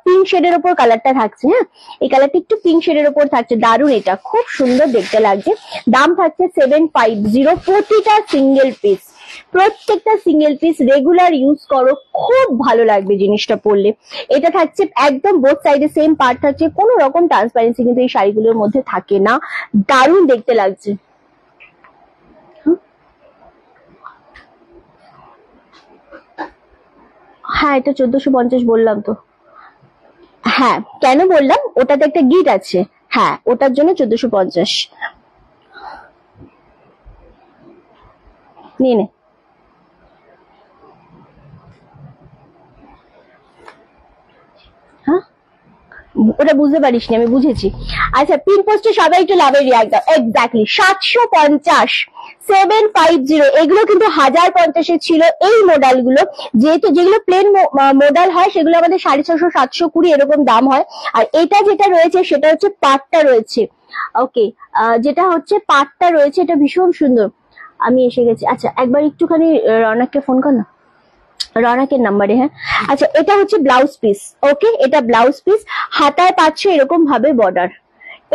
পিঙ্ক শেডের উপর, কালারটা থাকছে। হ্যাঁ, এই কালারটা একটু পিঙ্ক শেডের উপর থাকছে, দারুণ, এটা খুব সুন্দর দেখতে লাগছে। দাম থাকছে 750, প্রতিটা সিঙ্গেল পিস, প্রত্যেকটা সিঙ্গেল পিস রেগুলার ইউজ করো, খুব ভালো লাগবে জিনিসটা পরলে। এটা থাকছে একদম বোথ সাইডে সেম পার্ট থাকছে, কোনো রকম ট্রান্সপারেন্সি কিন্তু এই শাড়িগুলোর মধ্যে থাকে না, দারুণ দেখতে লাগছে। হ্যাঁ, এটা 1450 বললাম তো। হ্যাঁ, কেন বললাম, ওটাতে একটা গিট আছে, হ্যাঁ ওটার জন্য 1450। নিয়ে নে। হ্যাঁ, ওটা বুঝতে পারিস নি, আমি বুঝেছি। আচ্ছা, পিন পোস্টে সবাই একটু লাভের রিয়াক্ট দাও। এক্স্যাক্টলি 750, 750, এগুলো কিন্তু 1050-এ ছিল এই মডেল গুলো। যেহেতু যেগুলো প্লেন মডেল হয় সেগুলো আমাদের 650, 720 এরকম দাম হয়। আর এটা যেটা রয়েছে সেটা হচ্ছে পাটটা রয়েছে। ওকে, যেটা হচ্ছে পাটটা রয়েছে, এটা ভীষণ সুন্দর। আমি এসে গেছি। আচ্ছা, একবার একটুখানি রনককে ফোন কর না, রনকের নাম্বারে। হ্যাঁ, আচ্ছা, এটা হচ্ছে ব্লাউজ পিস। ওকে, এটা ব্লাউজ পিস, হাতায় পাচ্ছ এরকম ভাবে বর্ডার।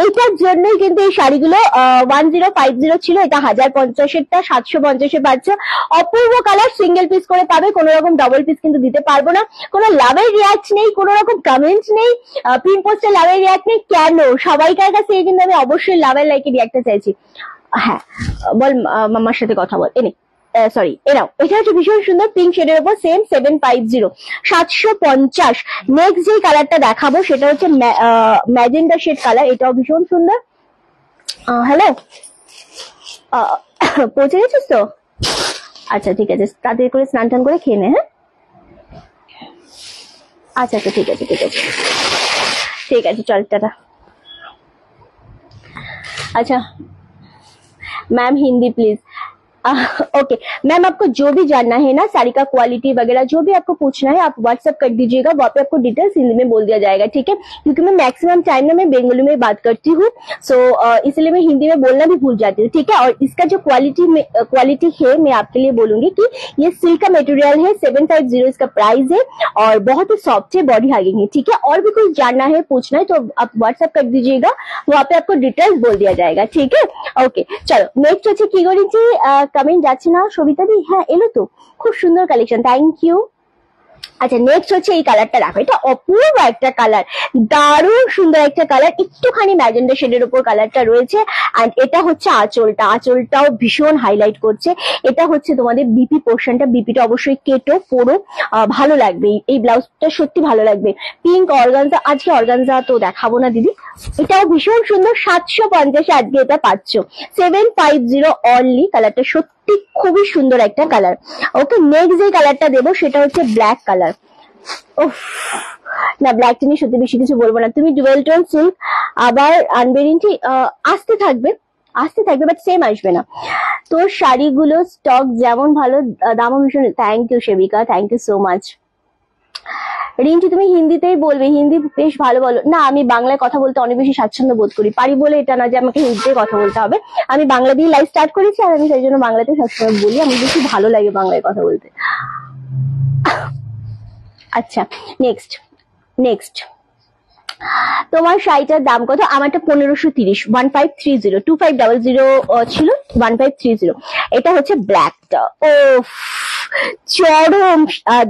এইটার জন্যই কিন্তু এই শাড়িগুলো 1050 ছিল, এটা 1050-এরটা 750-এ পাচ্ছ। অপূর্ব কালার, সিঙ্গেল পিস করে পাবে, কোনো রকম ডবল পিস কিন্তু দিতে পারবো না। কোনো লাভের রিয়াক্ট নেই, কোনো রকম কমেন্ট নেই, পিন পোস্টে লাভের রিয়াক্ট নেই। কেন? সবাইকার কাছে কিন্তু আমি অবশ্যই লাভের লাইকের রিয়াক্টটা চাইছি। হ্যাঁ, বল, মামার সাথে কথা বল। এনে সরি, এরাও, এটা হচ্ছে ভীষণ সুন্দর পিঙ্ক শেডের উপর, সেম 750, 750। নেক্সট যে কালারটা দেখাবো সেটা হচ্ছে ম্যাজেন্ডা শেড কালার, এটাও ভীষণ সুন্দর। হ্যালো, পৌঁছে গেছিস তো? আচ্ছা ঠিক আছে, তাড়াতাড়ি করে স্নান টান করে খেয়ে নে। হ্যাঁ, আচ্ছা আচ্ছা ঠিক আছে ঠিক আছে ঠিক আছে, চল টাটা। अच्छा ma'am Hindi please. Okay ma'am, आपको जो भी जानना है ना, साड़ी का क्वालिटी वगैरह जो भी आपको पूछना है आप व्हाट्सएप कर दीजिएगा, वहाँ पे आपको डिटेल्स हिंदी में बोल दिया जाएगा, ठीक है? क्योंकि मैं मैक्सिमम टाइम ना मैं बंगाली में बात करती हूँ, सो इसलिए मैं हिंदी में बोलना भी भूल जाती हूँ, ठीक है? और इसका जो क्वालिटी है मैं आपके लिए बोलूंगी कि ये सिल्क का मटेरियल है, 750 इसका प्राइस है और बहुत ही सॉफ्ट है, बॉडी हगिंग है, ठीक है? और भी कुछ जानना है पूछना है तो आप व्हाट्सएप कर दीजिएगा, वहाँ पे आपको डिटेल्स बोल दिया जाएगा, ठीक है? ओके चलो नेक्स्ट হচ্ছে কি করেছি, কমেন্ট যাচ্ছে না সবিতা দি? হ্যাঁ এলো তো, খুব সুন্দর কালেকশন, থ্যাংক ইউ। আচ্ছা নেক্সট হচ্ছে এই কালারটা, দেখো এটা অপূর্ব একটা কালার, দারুণ সুন্দর একটা কালার, একটুখানি ম্যাজেন্ডা শেডের উপর কালারটা রয়েছে। এন্ড এটা হচ্ছে আঁচলটাও ভীষণ হাইলাইট করছে। এটা হচ্ছে তোমাদের বিপি পোর্শনটা, বিপিটা অবশ্যই কেটো পরো, ভালো লাগবে, এই ব্লাউজটা সত্যি ভালো লাগবে। পিঙ্ক অর্গানজা, আজকে অর্গানজা তো দেখাবো না দিদি, এটাও ভীষণ সুন্দর, 750 আজকে এটা পাচ্ছ, 750 অনলি। কালারটা সত্যি খুবই সুন্দর একটা কালার। ওকে নেক্সট যে কালারটা দেবো সেটা হচ্ছে ব্ল্যাক কালার। ওফ না, ব্ল্যাকটা নিয়ে সত্যি বেশি কিছু বলবো না। তুমি ডুয়েল টোন সিল্ক আবার আনবেরিনটি আসতে থাকবে বাট সেম আসবে না। তোর শাড়িগুলো স্টক যেমন ভালো, দামও ভীষণ। Thank you Sebika, thank you so much. Rinti তুমি হিন্দিতেই বলবে, হিন্দি বেশ ভালো বলো। না আমি বাংলায় কথা বলতে অনেক বেশি স্বাচ্ছন্দ্য বোধ করি, পারি বলে এটা না যে আমাকে হিন্দিতে কথা বলতে হবে। আমি বাংলা দিয়ে লাইভ স্টার্ট করেছি আর আমি সেই জন্য বাংলাতে সবসময় বলি, আমার বেশি ভালো লাগে বাংলায় কথা বলতে। আচ্ছা নেক্সট তোমার শাড়িটার দাম কত? আমারটা 1530, 1530, 2500 ছিল, 1530। এটা হচ্ছে ব্ল্যাকটা, ও চরম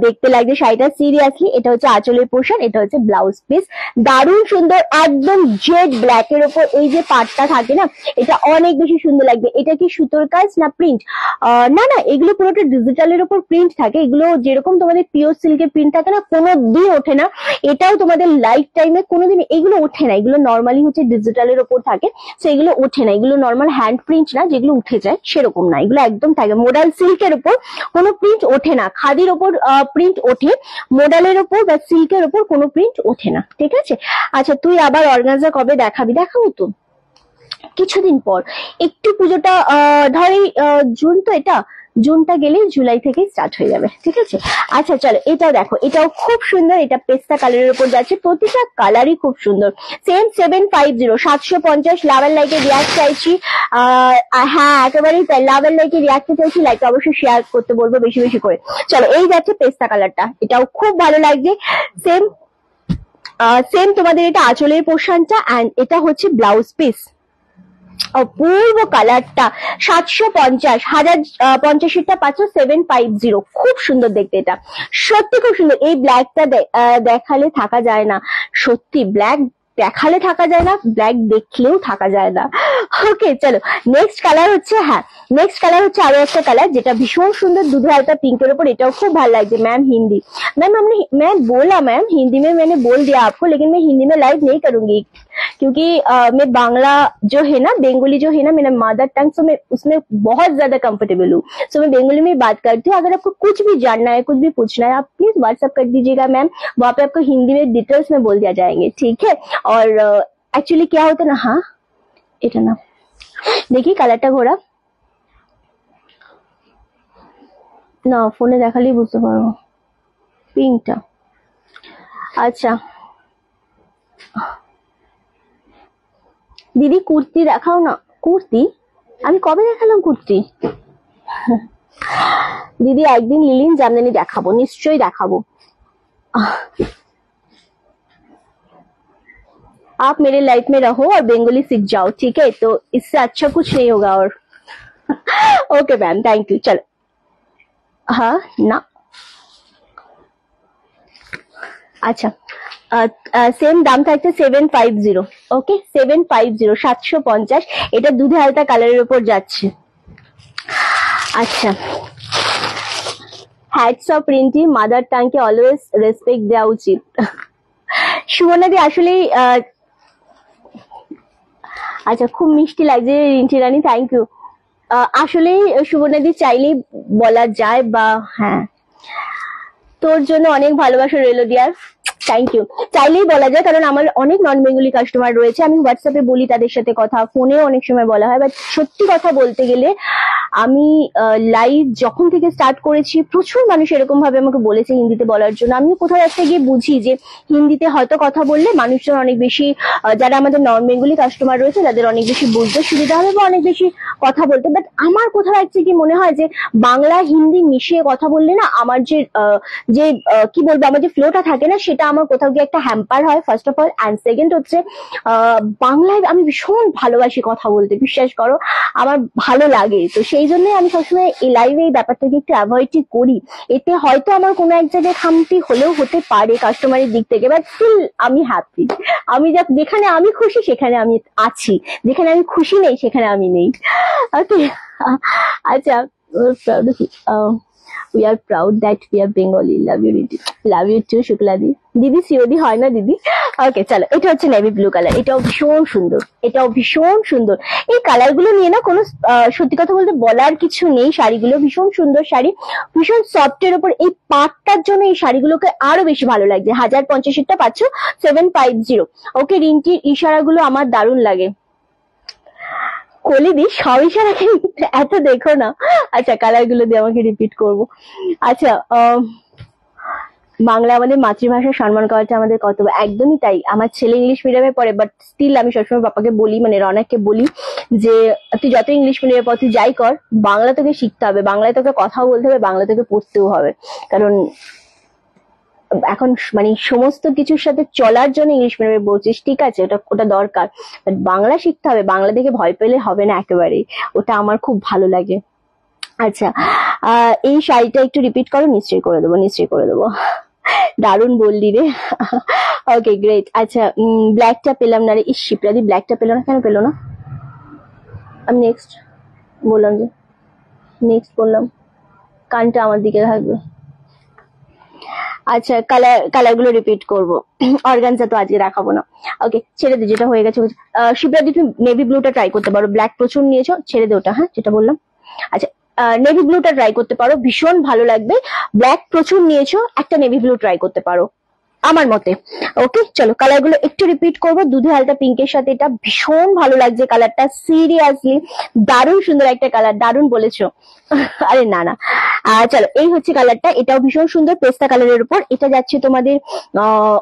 দেখতে লাগছে শাড়িটা, সিরিয়াসলি। এটা হচ্ছে আঁচলের পোর্শন, এটা হচ্ছে ব্লাউজ পিস, দারুণ সুন্দর, একদম জেড ব্ল্যাক এর উপর এই যে পাটটা থাকে না, এটা অনেক বেশি সুন্দর লাগবে। এটা কি সুতোর কাজ না প্রিন্ট? না এগুলো পুরোটা ডিজিটালের উপর প্রিন্ট থাকে, এগুলো যেরকম তোমাদের পিওর সিল্কের প্রিন্ট থাকে না, কোনোদিন ওঠে না। এটাও তোমাদের লাইফ টাইমে কোনোদিন এগুলো ওঠে না, এগুলো নর্মালি হচ্ছে ডিজিটালের উপর থাকে, তো এগুলো ওঠে না, এগুলো নর্মাল হ্যান্ড প্রিন্ট না যেগুলো উঠে যায়, সেরকম না, এগুলো একদম থাকে। মোডাল সিল্কের উপর কোনো প্রিন্ট ওঠে না, খাদির ওপর প্রিন্ট ওঠে, মোডালের ওপর বা সিল্কের ওপর কোনো প্রিন্ট ওঠে না, ঠিক আছে? আচ্ছা তুই আবার অর্গানজা কবে দেখাবি? দেখাবো তো কিছুদিন পর, একটু পুজোটা ধর এই জুন, তো এটা জুনটা গেলে জুলাই থেকে স্টার্ট হয়ে যাবে, ঠিক আছে? আচ্ছা চলো এটাও দেখো, এটাও খুব সুন্দর, এটা পেস্তা কালারের উপর যাচ্ছে, প্রতিটা কালারই খুব সুন্দর। সেম 750, 750। লাভ এন্ড লাইকে রিয়াক্ট চাইছি, হ্যাঁ একেবারেই তাই, লাভ এন্ড লাইকে রিয়াক্ট চাইছি, লাইকটা অবশ্যই শেয়ার করতে বলবো বেশি বেশি করে। চলো এই যাচ্ছে পেস্তা কালারটা, এটাও খুব ভালো লাগছে। সেম তোমাদের এটা আঁচলের পোর্শনটা এন্ড এটা হচ্ছে ব্লাউজ পিস, অপূর্ব কালারটা, 750, 1050টা পাচ্ছ 750, খুব সুন্দর দেখতে, এটা সত্যি খুব সুন্দর। এই ব্ল্যাকটা দেখালে থাকা যায় না, সত্যি ব্ল্যাক দেখালে থাকা যায় না, ব্ল্যাক দেখলেও থাকা যায় না। ওকে চলো নেক্সট কালার হচ্ছে, আরো একটা কালার যেটা ভীষণ সুন্দর, দুধে হালকা পিঙ্কের উপর, এটাও खूब भालो লাগছে। मैम हिंदी, मैम हमने मैं बोला मैम हिंदी में, मैंने बोल दिया आपको, लेकिन मैं हिंदी में लाइव नहीं करूंगी क्योंकि मैं बांग्ला जो है ना, बंगाली जो है ना मेरा मदर टंग, सो मैं उसमें बहुत ज्यादा कंफर्टेबल हूँ, सो मैं बंगाली में बात करती हूँ। अगर आपको कुछ भी जानना है, कुछ भी पूछना है, आप प्लीज व्हाट्सएप कर दीजिएगा मैम, वहाँ पे आपको हिंदी में डिटेल्स में बोल दिया जाएंगे, ठीक है? और एक्चुअली क्या होता है ना, हाँ এটা না, দেখি কালারটা ঘোরা না, ফোনে দেখালেই বুঝতে পারবো পিঙ্কটা। আচ্ছা দিদি কুর্তি দেখাও না। কুর্তি আমি কবে দেখালাম কুর্তি? দিদি একদিন লিলিন জামদানি দেখাবো, নিশ্চয়ই দেখাবো। आप मेरे लाइफ में रहो और बंगाली सीख जाओ, ठीक है? तो इससे अच्छा कुछ नहीं होगा। और ओके मैम, थैंक यू। चलो हाँ ना, अच्छा সেম দাম থাকছে 750, ওকে 750, 750। এটা দুধে হালকা কালারের উপর যাচ্ছে। আচ্ছা হ্যাটস অফ রিন্টি, মাদার টাংকে অলওয়েজ রেসপেক্ট দেওয়া উচিত। সুমনাদি আসলেই আচ্ছা খুব মিষ্টি লাগছে রিন্টি রানী, থ্যাংক ইউ। আসলেই সুবর্ণাদি চাইলেই বলা যায়, বা হ্যাঁ তোর জন্য অনেক ভালোবাসা রইল ডিয়ার, থ্যাংক ইউ। চাইলেই বলা যায়, কারণ আমার অনেক নন বেঙ্গলি কাস্টমার রয়েছে, আমি হোয়াটসঅ্যাপে বলি তাদের সাথে কথা, ফোনেও অনেক সময় বলা হয়, বাট সত্যি কথা বলতে গেলে আমি লাইভ যখন থেকে স্টার্ট করেছি প্রচুর মানুষ এরকম ভাবে আমাকে বলেছে হিন্দিতে বলার জন্য। আমিও কোথাও একটা গিয়ে বুঝি যে হিন্দিতে হয়তো কথা বললে মানুষজন অনেক বেশি, যারা আমাদের নন বেঙ্গলি কাস্টমার রয়েছে তাদের অনেক বেশি বুঝতে সুবিধা হবে বা অনেক বেশি কথা বলতে। বাট আমার কোথাও একটা কি মনে হয় যে বাংলা হিন্দি মিশিয়ে কথা বললে না আমার যে কি বলবো, আমার যে ফ্লোটা থাকে না সেটা আমার কোথাও গিয়ে একটা হ্যাম্পার হয়, first of all. And second হচ্ছে বাংলায় আমি ভীষণ ভালোবাসি কথা বলতে, বিশ্বাস করো আমার ভালো লাগে। তো সেই জন্য আমি সবসময় এই লাইভে এই ব্যাপারটাকে একটু অ্যাভয়েডই করি। এতে হয়তো আমার কোনো এক জায়গায় খামতি হলেও হতে পারে কাস্টমারের দিক থেকে, বাট স্টিল আমি হ্যাপি। আমি যেখানে আমি খুশি সেখানে আমি আছি, যেখানে আমি খুশি নেই সেখানে আমি নেই। ওকে, আচ্ছা, we are proud that we are Bengali. Love you, Riti. Love you too, Shukla দি। দিদি সিওডি হয় না দিদি? ওকে, চলো, এটা হচ্ছে নেভি ব্লু কালার, এটাও ভীষণ সুন্দর, এটাও ভীষণ সুন্দর। এই কালার গুলো নিয়ে না কোনো সত্যি কথা বলতে বলার কিছু নেই। শাড়িগুলো ভীষণ সুন্দর শাড়ি, ভীষণ সফটের উপর। এই পাটটার জন্য এই শাড়িগুলোকে আরো বেশি ভালো লাগছে। 1050 পাচ্ছ 750। ওকে, রিন্টির ইশারাগুলো আমার দারুণ লাগে। কলিদি সব ইশারাকে এত দেখো না। আচ্ছা, কালার গুলো দিয়ে আমাকে রিপিট করবো। আচ্ছা, বাংলা আমাদের মাতৃভাষা সম্মান করাটা আমাদের কর্তব্য। একদমই তাই। আমার ছেলে ইংলিশ মিডিয়ামে পড়ে, বাট স্টিল আমি সবসময় পাপাকে বলি, মানে রনাককে বলি যে তুই যত ইংলিশ মিডিয়ামে পড়, তুই যাই কর, বাংলা তোকে শিখতে হবে, বাংলায় তোকে কথাও বলতে হবে, বাংলা তোকে পড়তেও হবে। কারণ এখন মানে সমস্ত কিছুর সাথে চলার জন্য ইংলিশ মিডিয়ামে পড়ছিস, ঠিক আছে, ওটা দরকার, বাট বাংলা শিখতে হবে। বাংলা দেখে ভয় পেলে হবে না একেবারেই, ওটা আমার খুব ভালো লাগে। আচ্ছা, এই শাড়িটা একটু রিপিট করো। নিশ্চয়ই করে দেবো, নিশ্চয়ই করে দেবো। দারুণ বললি রে। ওকে, গ্রেট। আচ্ছা, ব্ল্যাকটা পেলাম না রে। ইস, শিপ্রাদি ব্ল্যাকটা পেলো না, কেন পেলো না? আমি নেক্সট বললাম যে নেক্সট বললাম, কানটা আমার দিকে থাকবে। আচ্ছা, কালার গুলো রিপিট করবো। অর্গানজা তো আজকে দেখাবো না। ওকে, ছেড়ে দে, যেটা হয়ে গেছে। শিপ্রাদি তুমি নেভি ব্লুটা ট্রাই করতে পারো, ব্ল্যাক প্রচুর নিয়েছো, ছেড়ে দে ওটা। হ্যাঁ, যেটা বললাম। আচ্ছা, নেভি ব্লুটা ট্রাই করতে পারো, ভীষণ ভালো লাগবে। ব্ল্যাক প্রচুর নিয়েছো, একটা নেভি ব্লু ট্রাই করতে পারো আমার মতে। ওকে, চলো কালার গুলো একটু রিপিট করবো। দুধে হালকা পিঙ্কের সাথে এটা ভীষণ ভালো লাগছে কালারটা, সিরিয়াসলি দারুণ সুন্দর একটা কালার, দারুণ বলেছো। আরে না না, চলো, এই হচ্ছে কালারটা, এটাও ভীষণ সুন্দর, পেস্তা কালারের উপর। এটা যাচ্ছে তোমাদের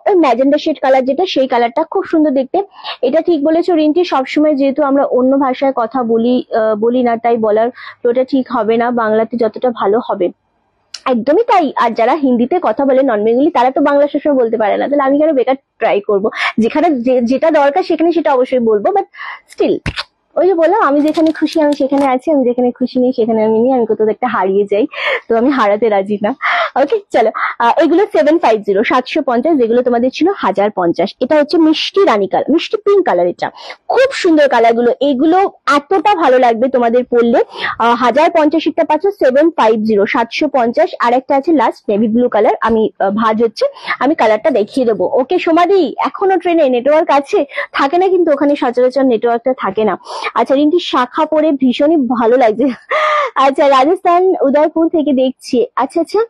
ওই ম্যাজেন্ডা শেড কালার, যেটা সেই কালারটা খুব সুন্দর দেখতে। এটা ঠিক বলেছো রিন্টি, সবসময় যেহেতু আমরা অন্য ভাষায় কথা বলি না, তাই বলার তো ওটা ঠিক হবে না, বাংলাতে যতটা ভালো হবে। একদমই তাই। আর যারা হিন্দিতে কথা বলে নন বেঙ্গলি, তারা তো বাংলা সবসময় বলতে পারে না, তাহলে আমি কেন বেকার ট্রাই করবো? যেখানে যেটা দরকার সেখানে সেটা অবশ্যই বলবো, বাট স্টিল ওই যে বললাম, আমি যেখানে খুশি আমি সেখানে আছি, আমি যেখানে খুশি নেই সেখানে আমি নেই, আমি কোথাও একটা হারিয়ে যাই, তো আমি হারাতে রাজি না। ওকে, চলো, এগুলো 750, 750, যেগুলো তোমাদের ছিল 1050। এটা হচ্ছে মিষ্টি রানী কালার, মিষ্টি পিঙ্ক কালার, এটা খুব সুন্দর কালার গুলো, এগুলো এতটা ভালো লাগবে তোমাদের পরলে। 1050টা পাচ্ছ 750, 750। আর একটা আছে লাস্ট নেভি ব্লু কালার, আমি ভাঁজ হচ্ছে, আমি কালারটা দেখিয়ে দেবো। ওকে সোমাদি, এখনো ট্রেনে নেটওয়ার্ক আছে? থাকে না কিন্তু ওখানে সচরাচর নেটওয়ার্কটা থাকে না। আচ্ছা, রিন্টি শাখা পরে ভীষণই ভালো লাগছে। আচ্ছা, রাজস্থান উদয়পুর থেকে দেখছি। আচ্ছা আচ্ছা,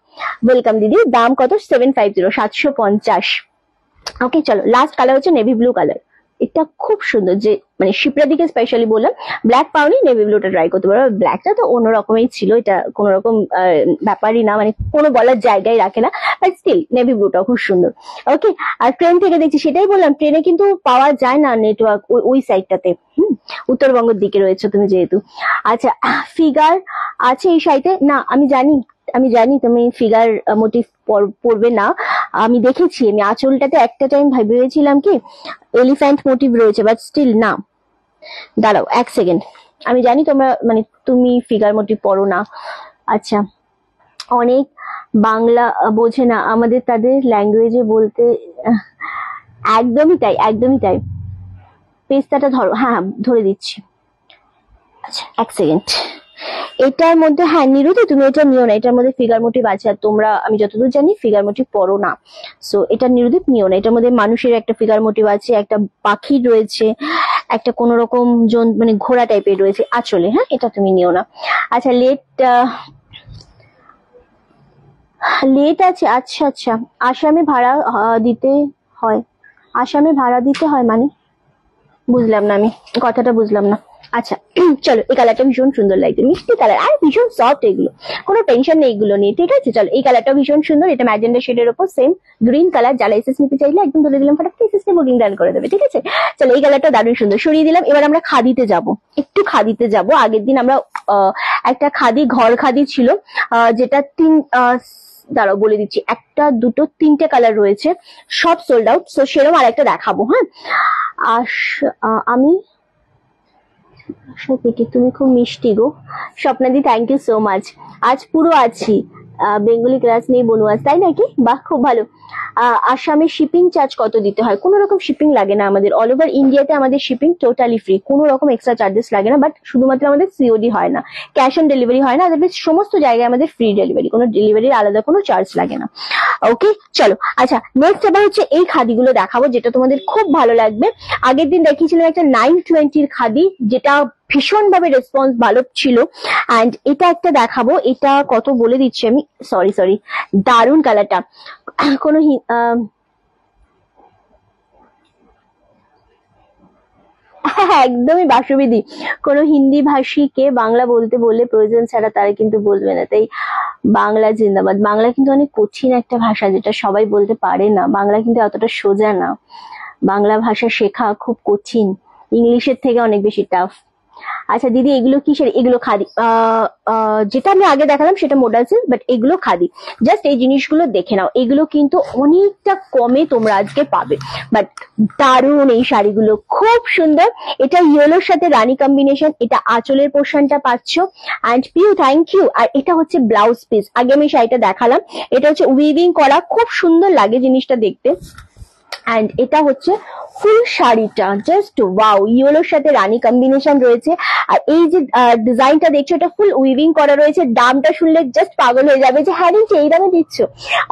ওয়েলকাম দিদি। দাম কত? 750, 750। ওকে, চলো, লাস্ট কালার হচ্ছে নেভি ব্লু কালার, এটা খুব সুন্দর। যে মানে শিপ্রাদিকে স্পেশালি বললাম, ব্ল্যাক পাওনি, নেভি ব্লুটা ট্রাই করতে পারো। ব্ল্যাকটা তো অন্য রকমই ছিল, এটা কোন রকম ব্যাপারই না, মানে কোনো বলার জায়গায় রাখে না, বাট স্টিল নেভি ব্লুটা খুব সুন্দর। ওকে, আর ট্রেন থেকে দেখছি, সেটাই বললাম, ট্রেনে কিন্তু পাওয়া যায় না নেটওয়ার্ক ওই সাইডটাতে। উত্তরবঙ্গের দিকে রয়েছে তুমি যেহেতু। আচ্ছা, ফিগার আছে এই সাইডে না? আমি জানি তুমি ফিগার মোটিভ পড়বে না, আমি দেখেছি। আমি আঁচলটাতে একটা টাইম ভেবেছিলাম কি এলিফ্যান্ট মোটিভ রয়েছে, বাট স্টিল না। দাঁড়াও এক সেকেন্ড, আমি জানি তোমরা মানে তুমি ফিগার মোটিভ পড়ো না। আচ্ছা, অনেক বাংলা বোঝে না, আমাদের তাদের ল্যাঙ্গুয়েজে বলতে। একদমই তাই, একদমই তাই। পেস্তাটা ধরো, হ্যাঁ ধরে দিচ্ছি। আচ্ছা, এক সেকেন্ড। এটার মধ্যে, হ্যাঁ নিরুতি, তুমি এটা নিও না, এটার মধ্যে ফিগার মোটিভ আছে, আর তোমরা আমি যতদূর জানি ফিগার মোটিভ পড়ো না, সো এটা নিরুতি নিও না। এটার মধ্যে মানুষের একটা ফিগার মোটিভ আছে, একটা পাখি রয়েছে, একটা কোন রকম মানে ঘোড়া টাইপের রয়েছে আঁচলে। হ্যাঁ, এটা তুমি নিও না। আচ্ছা, লেট লেট আছে, আচ্ছা আচ্ছা। আসামে ভাড়া দিতে হয়, আসামে ভাড়া দিতে হয় মানে বুঝলাম না, আমি কথাটা বুঝলাম না। আচ্ছা চলো, এই কালারটা ভীষণ সুন্দর লাগছে, মিষ্টি কালার আর ভীষণ সফট, এগুলো কোনো টেনশন নেই এগুলো নিয়ে, ঠিক আছে। চলো, এই কালারটা ভীষণ সুন্দর, এটা ম্যাজেন্ডা শেডের উপর সেম গ্রিন কালার। যারা এসএস নিতে চাইলে একদম ধরে দিলাম, ফটাফট এসএসকে বুকিং ডান করে দেবে, ঠিক আছে। চলো, এই কালারটা দারুণ সুন্দর, সরিয়ে দিলাম। এবার আমরা খাদিতে যাব, একটু খাদিতে যাব। আগের দিন আমরা একটা খাদি, ঘর খাদি ছিল, যেটা দাঁড়াও বলে দিচ্ছি, একটা দুটো তিনটে কালার রয়েছে, সব সোল্ড আউট। সো সেরকম আর একটা দেখাবো। হ্যাঁ, আমি থেকে, তুমি খুব মিষ্টি গো স্বপ্নাদি, থ্যাংক ইউ সো মাচ। আজ পুরো আছি, বেঙ্গলি ক্লাস নেই বনুয়াজ, তাই নাকি? বাহ, খুব ভালো। আসামে শিপিং চার্জ কত দিতে হয়? কোনো রকম শিপিং লাগে না আমাদের, অল ওভার ইন্ডিয়াতে আমাদের শিপিং টোটালি ফ্রি, কোনো রকম এক্সট্রা চার্জেস লাগে না। বাট শুধুমাত্র আমাদের সিওডি হয় না, ক্যাশ অন ডেলিভারি হয় না, আদারওয়াইজ সমস্ত জায়গায় আমাদের ফ্রি ডেলিভারি, কোনো ডেলিভারির আলাদা কোনো চার্জ লাগে না। ওকে, চলো। আচ্ছা, নেক্সট এবার হচ্ছে এই খাদিগুলো দেখাবো, যেটা তোমাদের খুব ভালো লাগবে। আগের দিন দেখিয়েছিলাম একটা 920 খাদি, যেটা ভীষণ ভাবে রেসপন্স ভালো ছিল। অ্যান্ড এটা একটা দেখাবো, এটা কত বলে দিচ্ছি আমি, সরি, দারুণ কালারটা। কোনো একদমই বাসবিধি, কোনো হিন্দি ভাষীকে বাংলা বলতে বললে প্রয়োজন ছাড়া তারা কিন্তু বলবে না। তাই বাংলা জিন্দাবাদ। বাংলা কিন্তু অনেক কঠিন একটা ভাষা, যেটা সবাই বলতে পারে না। বাংলা কিন্তু অতটা সোজা না, বাংলা ভাষা শেখা খুব কঠিন, ইংলিশের থেকে অনেক বেশি টাফ। আচ্ছা দিদি, এগুলো কিসের? এগুলো খাদি। যেটা আমি আগে দেখালাম সেটা মোডাল সিল্ক, বাট এগুলো খাদি। জাস্ট এই জিনিসগুলো দেখে নাও, এগুলো কিন্তু অনেকটা কমে তোমরা আজকে পাবে। বাট দারুণ এই শাড়িগুলো, খুব সুন্দর। এটা ইয়েলোর সাথে রানী কম্বিনেশন, এটা আঁচলের পোর্শনটা পাচ্ছ। And Piu, thank you. আর এটা হচ্ছে ব্লাউজ পিস, আগে আমি শাড়িটা দেখালাম, এটা হচ্ছে উইভিং করা, খুব সুন্দর লাগে জিনিসটা দেখতে। অ্যান্ড এটা হচ্ছে ফুল শাড়িটা, জাস্ট ওয়াও, ইয়েলোর সাথে রানী কম্বিনেশন রয়েছে। আর এই যে ডিজাইনটা দেখছো, এটা ফুল উইভিং করা রয়েছে। দামটা শুনলে জাস্ট পাগল হয়ে যাবে যে হ্যাঁ এই দামে দিচ্ছ,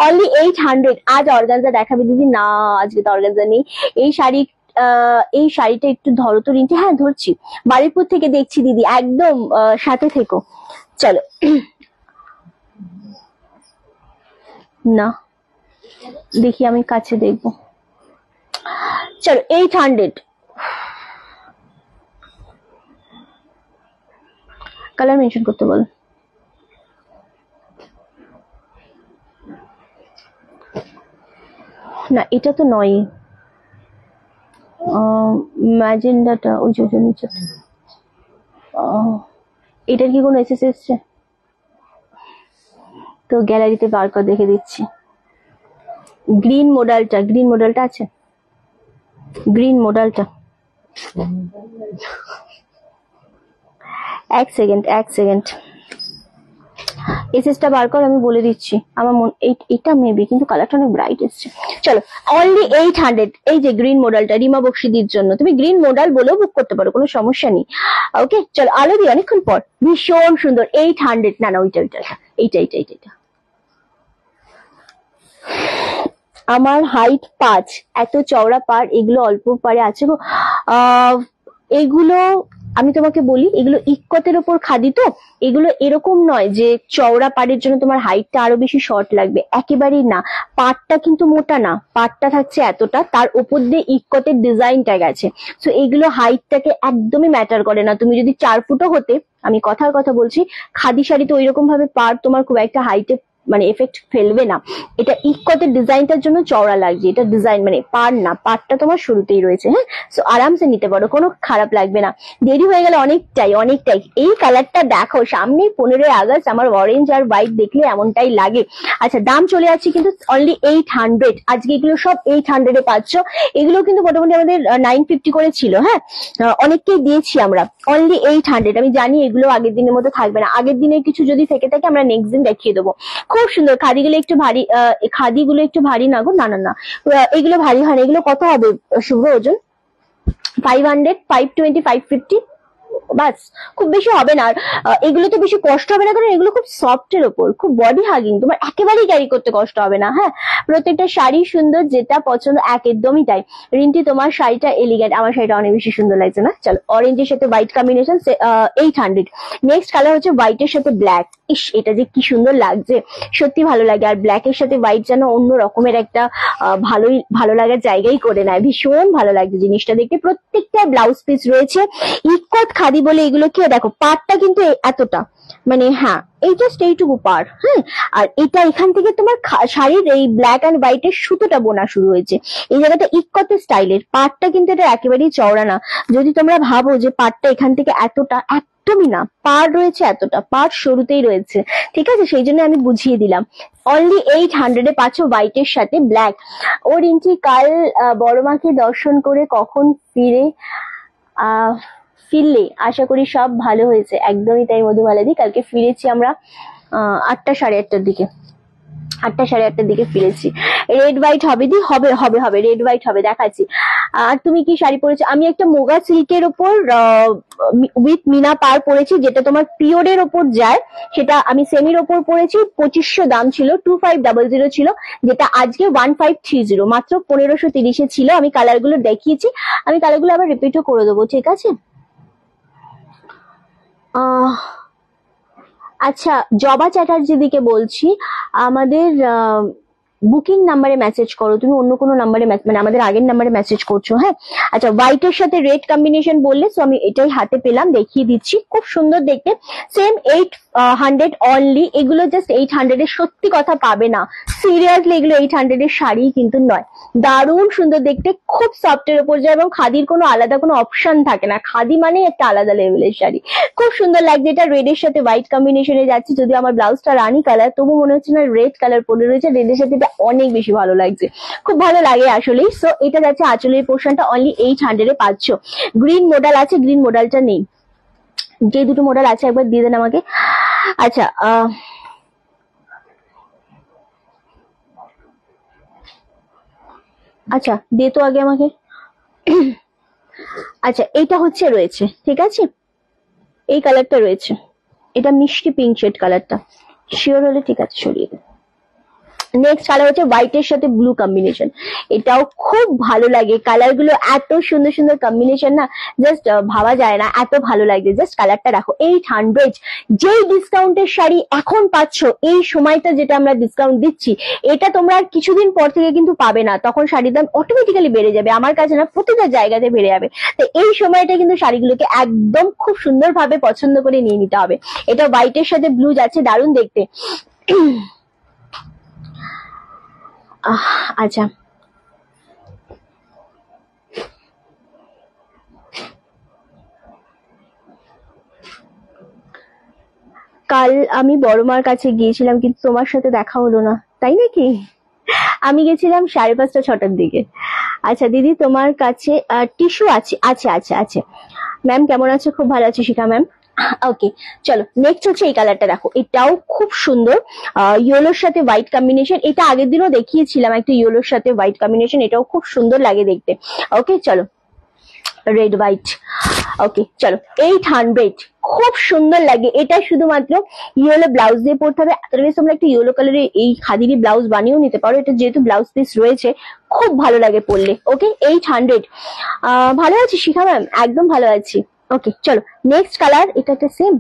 অনলি 800। আজ অর্গানজা দেখাবে দিদি? না, আজকে তো অর্গানজা নেই। এই শাড়িটা একটু ধরো তো রিন্টি। হ্যাঁ ধরছি, বারুইপুর থেকে দেখছি দিদি, একদম সাথে থেকো। চলো, না দেখি, আমি কাছে দেখবো। চলো, 800। কালার মেনশন করতে বল। না, এটা তো নয়, ম্যাজেন্ডাটা ওই যে নিচে। এটার কি কোনো এসএস এসছে? তো গ্যালারিতে বার করে দেখে দিচ্ছি। গ্রিন মডেলটা আছে, গ্রিন মডেলটা। এক সেকেন্ড এসএসটা বার কর, আমি বলে দিচ্ছি। আমার এটা মেবি, কিন্তু কালারটা অনেক ব্রাইট এসছে। চলো, অনলি 800। এই যে গ্রিন মডেলটা, রিমা বক্সিদির জন্য। তুমি গ্রিন মডেল বলেও বুক করতে পারো, কোনো সমস্যা নেই। ওকে, চলো, আলো দিই অনেকক্ষণ পর, ভীষণ সুন্দর। 800। না এইটা আমার হাইট 5, এত চওড়া পাড়, এগুলো অল্প পাড়ে আছে গো। এগুলো আমি তোমাকে বলি, এগুলো ইক্কতের ওপর খাদি, তো এগুলো এরকম নয় যে চওড়া পাড়ের জন্য তোমার হাইটটা আরো বেশি শর্ট লাগবে, একেবারেই না। পাড়টা কিন্তু মোটা না, পাড়টা থাকছে এতটা, তার উপর দিয়ে ইক্কতের ডিজাইনটা গেছে। তো এগুলো হাইটটাকে একদমই ম্যাটার করে না। তুমি যদি 4 ফুটও হতে, আমি কথার কথা বলছি, খাদি শাড়ি তো ওইরকম ভাবে পাড় তোমার খুব একটা হাইটে মানে এফেক্ট ফেলবে না। এটা ইক্কতের ডিজাইনটার জন্য চওড়া লাগছে, এটা ডিজাইন মানে পাড় না, পাড়টা তোমার শুরুতেই রয়েছে। হ্যাঁ, সো আরামসে নিতে পারো, কোনো খারাপ লাগবে না। দেরি হয়ে গেলে অনেকটাই। এই কালারটা দেখো, সামনে 15ই আগস্ট, আমার অরেঞ্জ আর হোয়াইট দেখলে এমনটাই লাগে। আচ্ছা, দাম চলে যাচ্ছে কিন্তু অনলি 800। আজকে এগুলো সব 800 এ পাচ্ছ। এগুলো কিন্তু মোটামুটি আমাদের 950 করে ছিল। হ্যাঁ, অনেককেই দিয়েছি আমরা, অনলি 800। আমি জানি এগুলো আগের দিনের মতো থাকবে না, আগের দিনের কিছু যদি থেকে থাকে আমরা নেক্সট দিন দেখিয়ে দেবো। খুব সুন্দর। খাদিগুলো একটু ভারী, খাদিগুলো একটু ভারী না গো, না, এগুলো ভারী হয় না। এগুলো কত হবে শুভ্র ওজন? 500, 520, 550, বাস, খুব বেশি হবে না। আর এগুলো তো বেশি কষ্ট হবে না, কারণ এগুলো খুব সফট এর ওপর, খুব বডি হাগিং, তোমার একেবারেই ক্যারি করতে কষ্ট হবে না। হ্যাঁ, প্রত্যেকটা শাড়ি সুন্দর, যেটা পছন্দ একদমই তাই। রিন্টি তোমার শাড়িটা এলিগেন্ট, আমার শাড়িটা অনেক বেশি সুন্দর লাগছে না? চলো, অরেঞ্জের সাথে হোয়াইট কম্বিনেশন 800। নেক্সট কালার হচ্ছে হোয়াইটের সাথে ব্ল্যাক। ইস, এটা যে কি সুন্দর লাগছে, সত্যি ভালো লাগে। আর ব্ল্যাক এর সাথে হোয়াইট যেন অন্য রকমের একটা ভালো লাগার জায়গাই করে নেয়, ভীষণ ভালো লাগছে জিনিসটা দেখতে। প্রত্যেকটা ব্লাউজ পিস রয়েছে ইকত খাদি বলে, এগুলো কি দেখো, পাটটা কিন্তু এতটা, মানে হ্যাঁ এই জাস্ট এইটুকু পার। হ্যাঁ, আর এটা এখান থেকে তোমার শাড়ির এই ব্ল্যাক অ্যান্ড হোয়াইট এর সুতোটা বোনা শুরু হয়েছে। এই জায়গাটা ইকত স্টাইলের, পাটটা কিন্তু এটা একেবারেই চওড়া না। যদি তোমরা ভাবো যে পাটটা এখান থেকে এতটা, একদমই না, পার রয়েছে এতটা, পার শুরুতেই রয়েছে, ঠিক আছে? সেই জন্য আমি বুঝিয়ে দিলাম। অনলি 800 পাচ্ছ হোয়াইটের সাথে ব্ল্যাক। ও রিন্টি, কাল বড় মাকে দর্শন করে কখন ফিরলে? আশা করি সব ভালো হয়েছে। একদমই তাই মধুমালাদি, কালকে ফিরেছি আমরা 8টা সাড়ে 8টার দিকে, 8টা সাড়ে 8টার দিকে ফিরেছি। রেড হোয়াইট হবে দি? হবে হবে হবে, রেড হোয়াইট হবে, দেখাচ্ছি। আর তুমি কি শাড়ি পরেছো? আমি একটা মোগা সিল্কের ওপর উইথ মিনা পার পরেছি, যেটা তোমার পিওরের ওপর যায়, সেটা আমি সেমির ওপর পরেছি। 2500 দাম ছিল, 2500 ছিল, যেটা আজকে 1530, মাত্র 1530 ছিল। আমি কালার গুলো দেখিয়েছি, আমি কালার গুলো আবার রিপিটও করে দেবো, ঠিক আছে? আচ্ছা, জবা চ্যাটার্জি দিকে বলছি, আমাদের বুকিং নাম্বারে মেসেজ করো, তুমি অন্য কোনো নাম্বারে, মানে আমাদের আগের নাম্বারে মেসেজ করছো। হ্যাঁ, আচ্ছা, হোয়াইটের সাথে রেড কম্বিনেশন বললে, সো আমি এটাই হাতে পেলাম, দেখিয়ে দিচ্ছি, খুব সুন্দর দেখতে। সেম 800 অনলি, এগুলো জাস্ট 800 এর, সত্যি কথা পাবে না, সিরিয়াসলি এগুলো 800 এর শাড়ি কিন্তু নয়। দারুণ সুন্দর দেখতে, খুব সফট এর উপর যায়, এবং খাদির কোনো আলাদা কোনো অপশন থাকে না, খাদি মানে একটা আলাদা লেভেলের শাড়ি, খুব সুন্দর লাগছে। এটা রেড এর সাথে হোয়াইট কম্বিনেশনে যাচ্ছে, যদি আমার ব্লাউজটা রানি কালার, তবু মনে হচ্ছে না রেড কালার পরে রয়েছে, রেড এর সাথে এটা অনেক বেশি ভালো লাগছে, খুব ভালো লাগে আসলেই। সো এটা যাচ্ছে আঁচলের পোর্শনটা, অনলি 800 এ পাচ্ছ। গ্রিন মডেল আছে, গ্রিন মডেলটা নেই, যে দুটো মডেল আছে একবার দিয়ে দেন আমাকে। আচ্ছা, আচ্ছা দে তো আগে আমাকে। আচ্ছা, এইটা হচ্ছে রয়েছে, ঠিক আছে, এই কালারটা রয়েছে, এটা মিষ্টি পিঙ্ক শেড কালারটা, শিওর হলে ঠিক আছে সরিয়ে দেন। নেক্সট কালার হচ্ছে হোয়াইট এর সাথে ব্লু কম্বিনেশন, এটাও খুব ভালো লাগে। কালার গুলো এত সুন্দর সুন্দর কম্বিনেশন না, জাস্ট ভাবা যায় না, এত ভালো লাগে। জাস্ট কালারটা দেখো, 800, যেই ডিসকাউন্টের শাড়ি এখন পাচ্ছ, এই সময়টা যেটা আমরা ডিসকাউন্ট দিচ্ছি, এটা তোমরা আর কিছুদিন পর থেকে কিন্তু পাবে না, তখন শাড়ির দাম অটোমেটিক্যালি বেড়ে যাবে, আমার কাছে না, প্রতিটা জায়গাতে বেড়ে যাবে। তো এই সময়টা কিন্তু শাড়িগুলোকে একদম খুব সুন্দরভাবে পছন্দ করে নিয়ে নিতে হবে। এটা হোয়াইটের সাথে ব্লু যাচ্ছে, দারুণ দেখতে। আচ্ছা, কাল আমি বড় মার কাছে গিয়েছিলাম, কিন্তু তোমার সাথে দেখা হলো না, তাই নাকি? আমি গেছিলাম 5:30 6টার দিকে। আচ্ছা দিদি, তোমার কাছে টিস্যু আছে? আছে আছে আছে। ম্যাম কেমন আছো? খুব ভালো আছি শিখা ম্যাম। ওকে, চলো নেক্সট হচ্ছে এই কালারটা দেখো, এটাও খুব সুন্দর, ইয়েলোর সাথে হোয়াইট কম্বিনেশন। এটা আগের দিনও দেখিয়েছিলাম, একটা ইয়েলোর সাথে হোয়াইট কম্বিনেশন, এটাও খুব সুন্দর লাগে দেখতে। ওকে, চলো রেড হোয়াইট। ওকে, চলো 800, খুব সুন্দর লাগে। এটা শুধুমাত্র ইয়েলো ব্লাউজ দিয়ে পরতে হবে, আদারওয়াইজ তোমরা একটা ইয়েলো কালারের এই খাদিরই ব্লাউজ বানিয়েও নিতে পারো, এটা যেহেতু ব্লাউজ পিস রয়েছে, খুব ভালো লাগে পরলে। ওকে, 800। ভালো আছি শিখা ম্যাম, একদম ভালো আছি। ওকে, চলো নেক্সট কালার, এটা একটা সেম,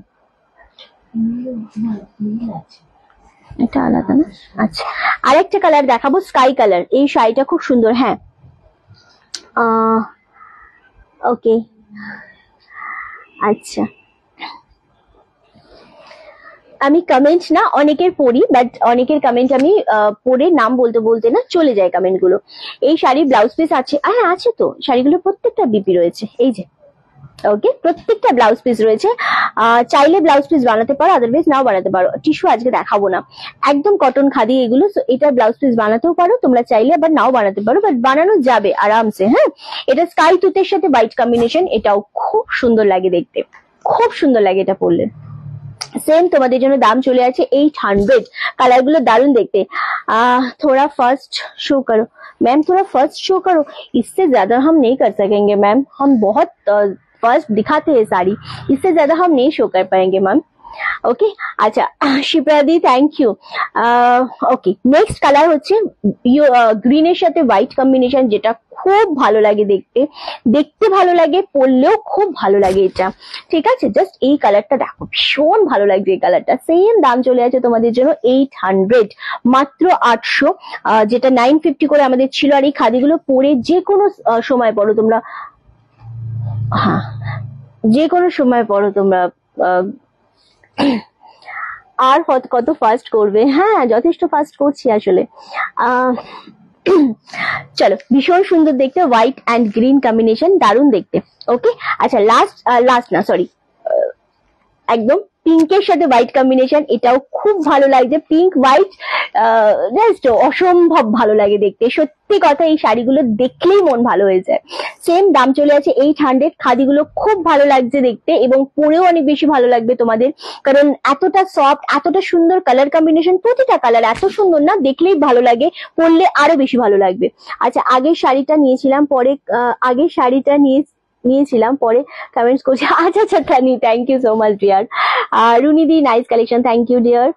এটা আলাদা না? আচ্ছা, আরেকটা কালার দেখাবো, স্কাই কালার। এই শাড়িটা খুব সুন্দর। হ্যাঁ, ওকে, আচ্ছা, আমি কমেন্ট না অনেকের পড়ি, বাট অনেকের কমেন্ট আমি পড়ে নাম বলতে বলতে না চলে যায় কমেন্ট গুলো। এই শাড়ির ব্লাউজ পিস আছে? হ্যাঁ আছে তো, শাড়িগুলো প্রত্যেকটা বিপি রয়েছে, এই যে। ওকে, প্রত্যেকটা ব্লাউজ পিস রয়েছে, চাইলে ব্লাউজ পিস বানাতে পারো, আদারওয়াইজ নাও বানাতে পারো। টিস্যু আজকে দেখাবো না, একদম কটন খাদি এগুলো। এটা ব্লাউজ পিস বানাতেও পারো তোমরা চাইলে, আবার নাও বানাতে পারো, বাট বানানো যাবে আরামসে। হ্যাঁ, এটা স্কাই টুথের সাথে হোয়াইট কম্বিনেশন, এটাও খুব সুন্দর লাগে দেখতে, খুব সুন্দর লাগে এটা পরলে। सेम तुम्हारे जন্য দাম চলে আছে 800। কালার গুলো দারুণ দেখতে। थोड़ा फर्स्ट शो करो मैम, थोड़ा फर्स्ट शो करो, इससे ज्यादा हम नहीं कर सकेंगे मैम, हम बहुत फर्स्ट दिखाते हैं साड़ी, इससे ज्यादा हम नहीं शो कर पाएंगे मैम। ওকে আচ্ছা শিপ্রাদি thank you. Okay next colour হচ্ছে গ্রিনের সাথে হোয়াইট কম্বিনেশন, যেটা খুব ভালো লাগে দেখতে, দেখতে ভালো লাগে, পরলেও খুব ভালো লাগে এটা। ঠিক আছে, জাস্ট এই কালারটা দেখো, ভীষণ ভালো লাগছে এই কালারটা। সেম দাম চলে আছে তোমাদের জন্য 800, মাত্র 800, যেটা 950 করে আমাদের ছিল। আর এই খাদিগুলো পরে যে কোনো সময় পরো তোমরা, হ্যাঁ যে কোনো সময় পরো তোমরা। আর কত ফাস্ট করবে, হ্যাঁ যথেষ্ট ফাস্ট করছি আসলে। চলো, ভীষণ সুন্দর দেখতে, হোয়াইট অ্যান্ড গ্রিন কম্বিনেশন, দারুণ দেখতে। ওকে আচ্ছা লাস্ট না সরি, একদম পিঙ্কের সাথে হোয়াইট কম্বিনেশন, এটাও খুব ভালো লাগছে। পিঙ্ক হোয়াইট জাস্ট অসম্ভব ভালো লাগে দেখতে, সত্যি কথা এই শাড়িগুলো দেখলেই মন ভালো হয়ে যায়। সেম দাম চলে আছে 800। খাদিগুলো খুব ভালো লাগছে দেখতে এবং পরেও অনেক বেশি ভালো লাগবে তোমাদের, কারণ এতটা সফট, এতটা সুন্দর কালার কম্বিনেশন, প্রতিটা কালার এত সুন্দর না, দেখলেই ভালো লাগে, পরলে আরো বেশি ভালো লাগবে। আচ্ছা আগের শাড়িটা নিয়েছিলাম, পরে নিয়েছিলাম পরে কমেন্টস করছি। আচ্ছা আচ্ছা thank you so much dear. রুনিদি nice collection, thank you dear.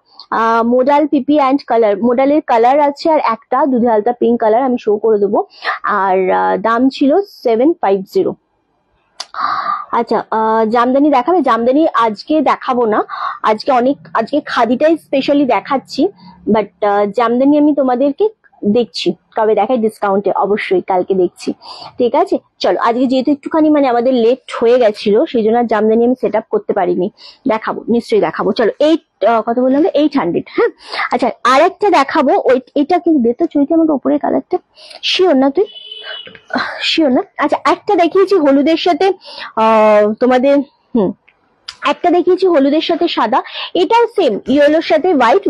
Modal PP and colour, মোডালের কালার আছে আর একটা দুধে হালতা পিঙ্ক কালার, আমি শো করে দেবো। আর দাম ছিল 750। আচ্ছা জামদানি দেখাবে? জামদানি আজকে দেখাবো না, আজকে খাদিটাই স্পেশালি দেখাচ্ছি, বাট জামদানি আমি তোমাদেরকে দেখছি কবে দেখাই, ডিসকাউন্টে অবশ্যই কালকে দেখছি। ঠিক আছে চলো, আজকে যেহেতু একটুখানি মানে আমাদের লেট হয়ে গেছিল, সেই জন্য জামদানি আমি সেট আপ করতে পারিনি। দেখাবো, নিশ্চয়ই দেখাবো। চলো কত বললাম, 800। হ্যাঁ আচ্ছা আর একটা দেখাবো, এটা কিন্তু দেখতে চলছে আমাকে উপরে কালারটা, শিওর না তুই? শিওর না? আচ্ছা একটা দেখিয়েছি হলুদের সাথে তোমাদের, একটা দেখিয়েছি হলুদের সাথে সাদা, এটাও সেম ইয়েলোর সাথে হোয়াইট,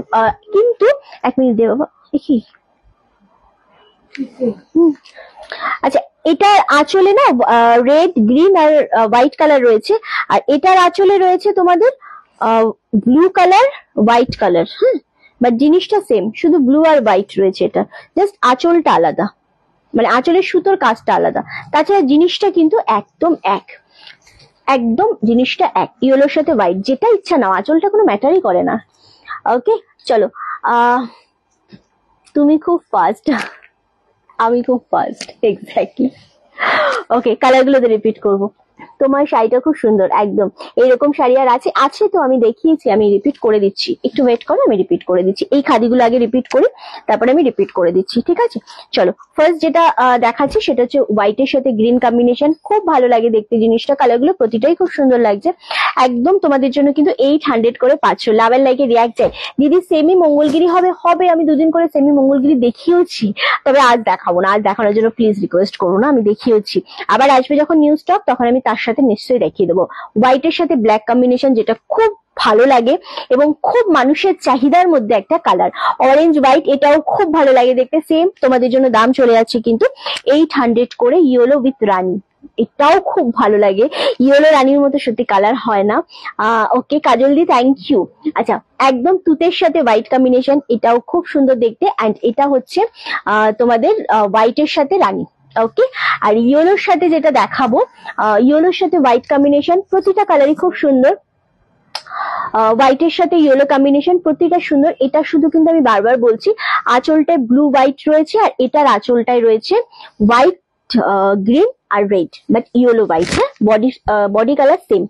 কিন্তু এক মিনিট দে বাবা, দেখি। আচ্ছা এটার আঁচলে না রেড গ্রিন আর হোয়াইট কালার রয়েছে, আর এটার আঁচলে রয়েছে তোমাদের ব্লু কালার হোয়াইট কালার। হ্যাঁ বাট জিনিসটা সেম, শুধু ব্লু আর হোয়াইট রয়েছে, এটা জাস্ট আঁচলটা আলাদা, মানে আঁচলের সুতোর কাজটা আলাদা, তাছাড়া জিনিসটা কিন্তু একদম জিনিসটা এক, ইয়েলোর সাথে হোয়াইট, যেটা ইচ্ছা নাও, আঁচলটা কোনো ম্যাটারই করে না। ওকে চলো, তুমি খুব ফাস্ট, আমি খুব ফাস্ট, এক্স্যাক্টলি। ওকে কালার গুলোতে রিপিট করবো। তোমার শাড়িটা খুব সুন্দর, একদম এইরকম শাড়ি আর আছে তো, আমি দেখিয়েছি, আমি রিপিট করে দিচ্ছি, একটু ওয়েট করো, আমি রিপিট করে দিচ্ছি। এই খাদিগুলো আগে রিপিট করি, তারপরে আমি রিপিট করে দিচ্ছি, ঠিক আছে? চলো ফার্স্ট যেটা দেখাচ্ছি সেটা হচ্ছে হোয়াইটের সাথে গ্রিন কম্বিনেশন, খুব ভালো লাগে দেখতে জিনিসটা, কালারগুলো প্রতিটাই খুব সুন্দর লাগছে। একদম তোমাদের জন্য কিন্তু 800 করে পাচ্ছ। লাভ এন্ড লাইকে রিয়াক্ট চাই দিদি, সেমি মঙ্গলগিরি হবে, আমি দুদিন করে সেমি মঙ্গলগিরি দেখিয়েছি, তবে আজ দেখাবো না, আজ দেখানোর জন্য প্লিজ রিকোয়েস্ট করবো না, আমি দেখিয়েছি। আবার আসবে যখন নিউ স্টক, তখন আমি তার সাথে নিশ্চয়ই দেখিয়ে দেবো। হোয়াইটের সাথে ব্ল্যাক কম্বিনেশন, যেটা খুব ভালো লাগে এবং খুব মানুষের চাহিদার মধ্যে একটা কালার, অরেঞ্জ হোয়াইট, এটাও খুব ভালো লাগে দেখতে। সেম তোমাদের জন্য দাম চলে যাচ্ছে কিন্তু 800 করে। ইয়েলো উইথ রানী, এটাও খুব ভালো লাগে, ইয়েলো রানীর মতো সত্যি কালার হয় না। ওকে কাজল দি থ্যাংক ইউ। আচ্ছা একদম তুতের সাথে হোয়াইট কম্বিনেশন, এটাও খুব সুন্দর দেখতে, অ্যান্ড এটা হচ্ছে তোমাদের হোয়াইটের সাথে রানী। ওকে আর ইয়েলোর সাথে যেটা দেখাবো, ইয়েলোর সাথে হোয়াইট কম্বিনেশন, প্রতিটা কালারই খুব সুন্দর। হোয়াইটের সাথে ইয়েলো কম্বিনেশন, প্রতিটা সুন্দর। এটা শুধু কিন্তু আমি বারবার বলছি, আঁচলটায় ব্লু হোয়াইট রয়েছে, আর এটার আঁচলটায় রয়েছে হোয়াইট গ্রিন আর রেড, বাট ইয়েলো হোয়াইট। হ্যাঁ বডি কালার সেম।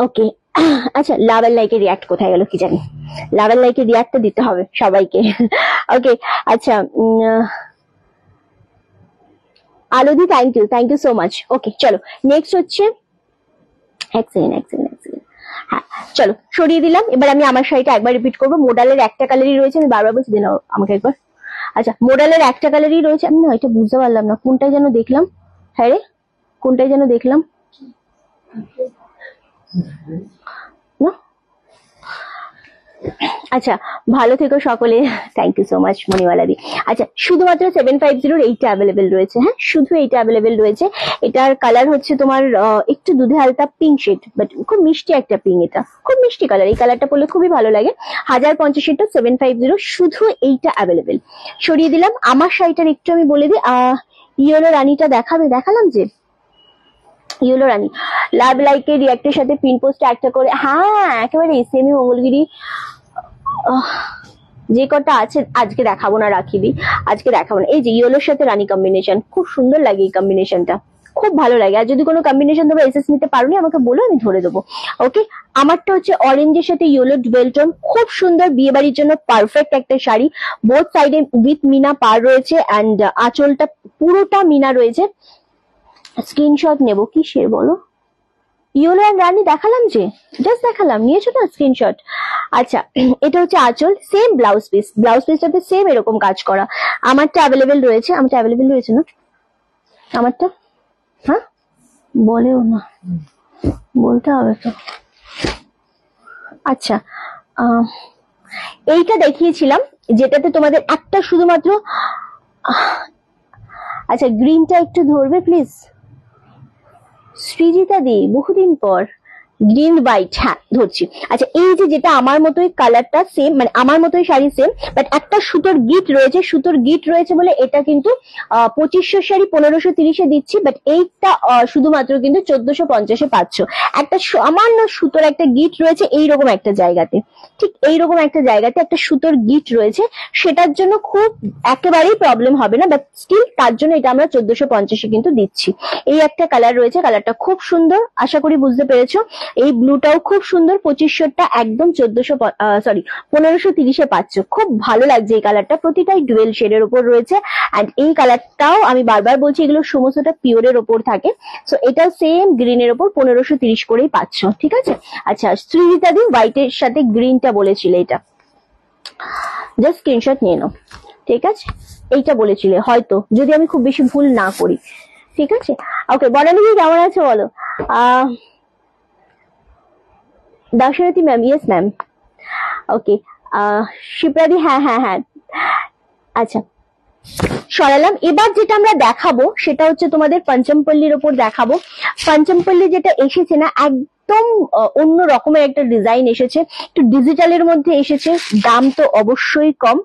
ওকে আচ্ছা লাভ এন্ড লাইকে রিয়াক্ট কোথায় গেল কি জানি, লাভ এন্ড লাইকে রিয়াক্টটা দিতে হবে সবাইকে। ওকে আচ্ছা আলোদি থ্যাংক ইউ সো মাচ। ওকে চলো নেক্সট হচ্ছে, এক সেকেন্ড, হ্যাঁ চলো সরিয়ে দিলাম। এবার আমি আমার শাড়িটা একবার রিপিট করবো। মোডালের একটা কালারই রয়েছে, আমি বারবার বলছি, দিন আমাকে একবার। আচ্ছা মোডালের একটা কালারই রয়েছে, আমি না এটা বুঝতে পারলাম না, কোনটাই যেন দেখলাম, হ্যাঁ রে কোনটাই যেন দেখলাম না। আচ্ছা ভালো থেকো সকলে, থ্যাংক ইউ সো মাচ মণিওয়ালা দি। আচ্ছা শুধুমাত্র 750 এইটা অ্যাভেলেবেল রয়েছে, হ্যাঁ শুধু এইটা অ্যাভেলেবেল রয়েছে। এটার কালার হচ্ছে তোমার একটু দুধে হালকা পিঙ্ক শেড, বাট খুব মিষ্টি একটা পিঙ্ক, এটা খুব মিষ্টি কালার, এই কালারটা পরলে খুবই ভালো লাগে। 1050 750, শুধু এইটা অ্যাভেলেবেল। সরিয়ে দিলাম। আমার শাড়িটার একটু আমি বলে দিই, ইয়েলো রানীটা দেখালাম যে, ইয়েলো রানী লাভ লাইকের রিয়াক্টের সাথে পিন পোস্ট একটা করে, হ্যাঁ একেবারে সেমি মঙ্গলগিরি যে কটা আছে আজকে দেখাবো না, রাখি দি, আজকে দেখাবো না। এই যে ইয়েলোর সাথে রানী কম্বিনেশন, খুব সুন্দর লাগে এই কম্বিনেশনটা, খুব ভালো লাগে। আর যদি কোনো কম্বিনেশন তোমরা এসএস নিতে পারো নি আমাকে বলো, আমি ধরে দেবো। ওকে, আমারটা হচ্ছে অরেঞ্জের সাথে ইয়েলো ডুয়েল টোন, খুব সুন্দর, বিয়ে বাড়ির জন্য পারফেক্ট একটা শাড়ি। বোথ সাইডে উইথ মিনা পার রয়েছে অ্যান্ড আঁচলটা পুরোটা মিনা রয়েছে। স্ক্রিনশট নেবো কিসের বলো? ইয়েলো অ্যান্ড রানী দেখালাম, যে জাস্ট দেখালাম, নিয়েছো না স্ক্রিনশট? আচ্ছা, এটা হচ্ছে আঁচল, সেম ব্লাউজ পিস, ব্লাউজ পিসটাতে সেম এরকম কাজ করা। আমারটা অ্যাভেলেবেল রয়েছে, আমারটা অ্যাভেলেবেল রয়েছে না আমারটা? হ্যাঁ বলেও না, বলতে হবে তো। আচ্ছা, এইটা দেখিয়েছিলাম যেটাতে তোমাদের একটা শুধুমাত্র, আচ্ছা গ্রিনটা একটু ধরবে প্লিজ সৃজিতা দি, বহুদিন পর। গ্রিন হোয়াইট, হ্যাঁ ধরছি। আচ্ছা, এই যে যেটা আমার মতোই কালারটা সেম, মানে আমার মতোই শাড়ি সেম, বাট একটা সুতোর গিট রয়েছে, সুতোর গিট রয়েছে বলে এটা কিন্তু 2500 শাড়ি 1530-এ দিচ্ছি, বাট এইটা শুধুমাত্র কিন্তু 1450-এ পাচ্ছ। একটা সামান্য সুতোর একটা গিট রয়েছে এইরকম একটা জায়গাতে, ঠিক এইরকম একটা জায়গাতে একটা সুতোর গিট রয়েছে, সেটার জন্য খুব একেবারেই প্রবলেম হবে না, বাট স্টিল তার জন্য এটা আমরা 1450-এ কিন্তু দিচ্ছি। এই একটা কালার রয়েছে, কালারটা খুব সুন্দর, আশা করি বুঝতে পেরেছো। এই ব্লুটাও খুব সুন্দর, 2500টা একদম 1530-এ পাচ্ছ। খুব ভালো লাগছে এই কালারটা, প্রতিটাই ডুয়েল শেডের উপর রয়েছে। অ্যান্ড এই কালারটাও আমি বারবার বলছি এগুলো সমস্তটা পিওরের ওপর থাকে, সো এটাও সেম গ্রিনের ওপর 1530 করেই পাচ্ছ, ঠিক আছে? আচ্ছা, সৃজিতা দি হোয়াইটের সাথে গ্রিনটা বলেছিলে, এটা জাস্ট স্ক্রিনশট নিয়ে নাও, ঠিক আছে? এইটা বলেছিলে হয়তো, যদি আমি খুব বেশি ভুল না করি, ঠিক আছে? ওকে, বনানী কেমন আছে বলো? Dasharathi ma'am, yes ma'am. Okay, শিপ্রাদি, হ্যাঁ হ্যাঁ হ্যাঁ। আচ্ছা, সরালাম। এবার যেটা আমরা দেখাবো সেটা হচ্ছে তোমাদের পঞ্চমপল্লীর ওপর দেখাবো। পঞ্চমপল্লী যেটা এসেছে না, একদম অন্য রকমের একটা ডিজাইন এসেছে, একটু ডিজিটালের মধ্যে এসেছে, দাম তো অবশ্যই কম।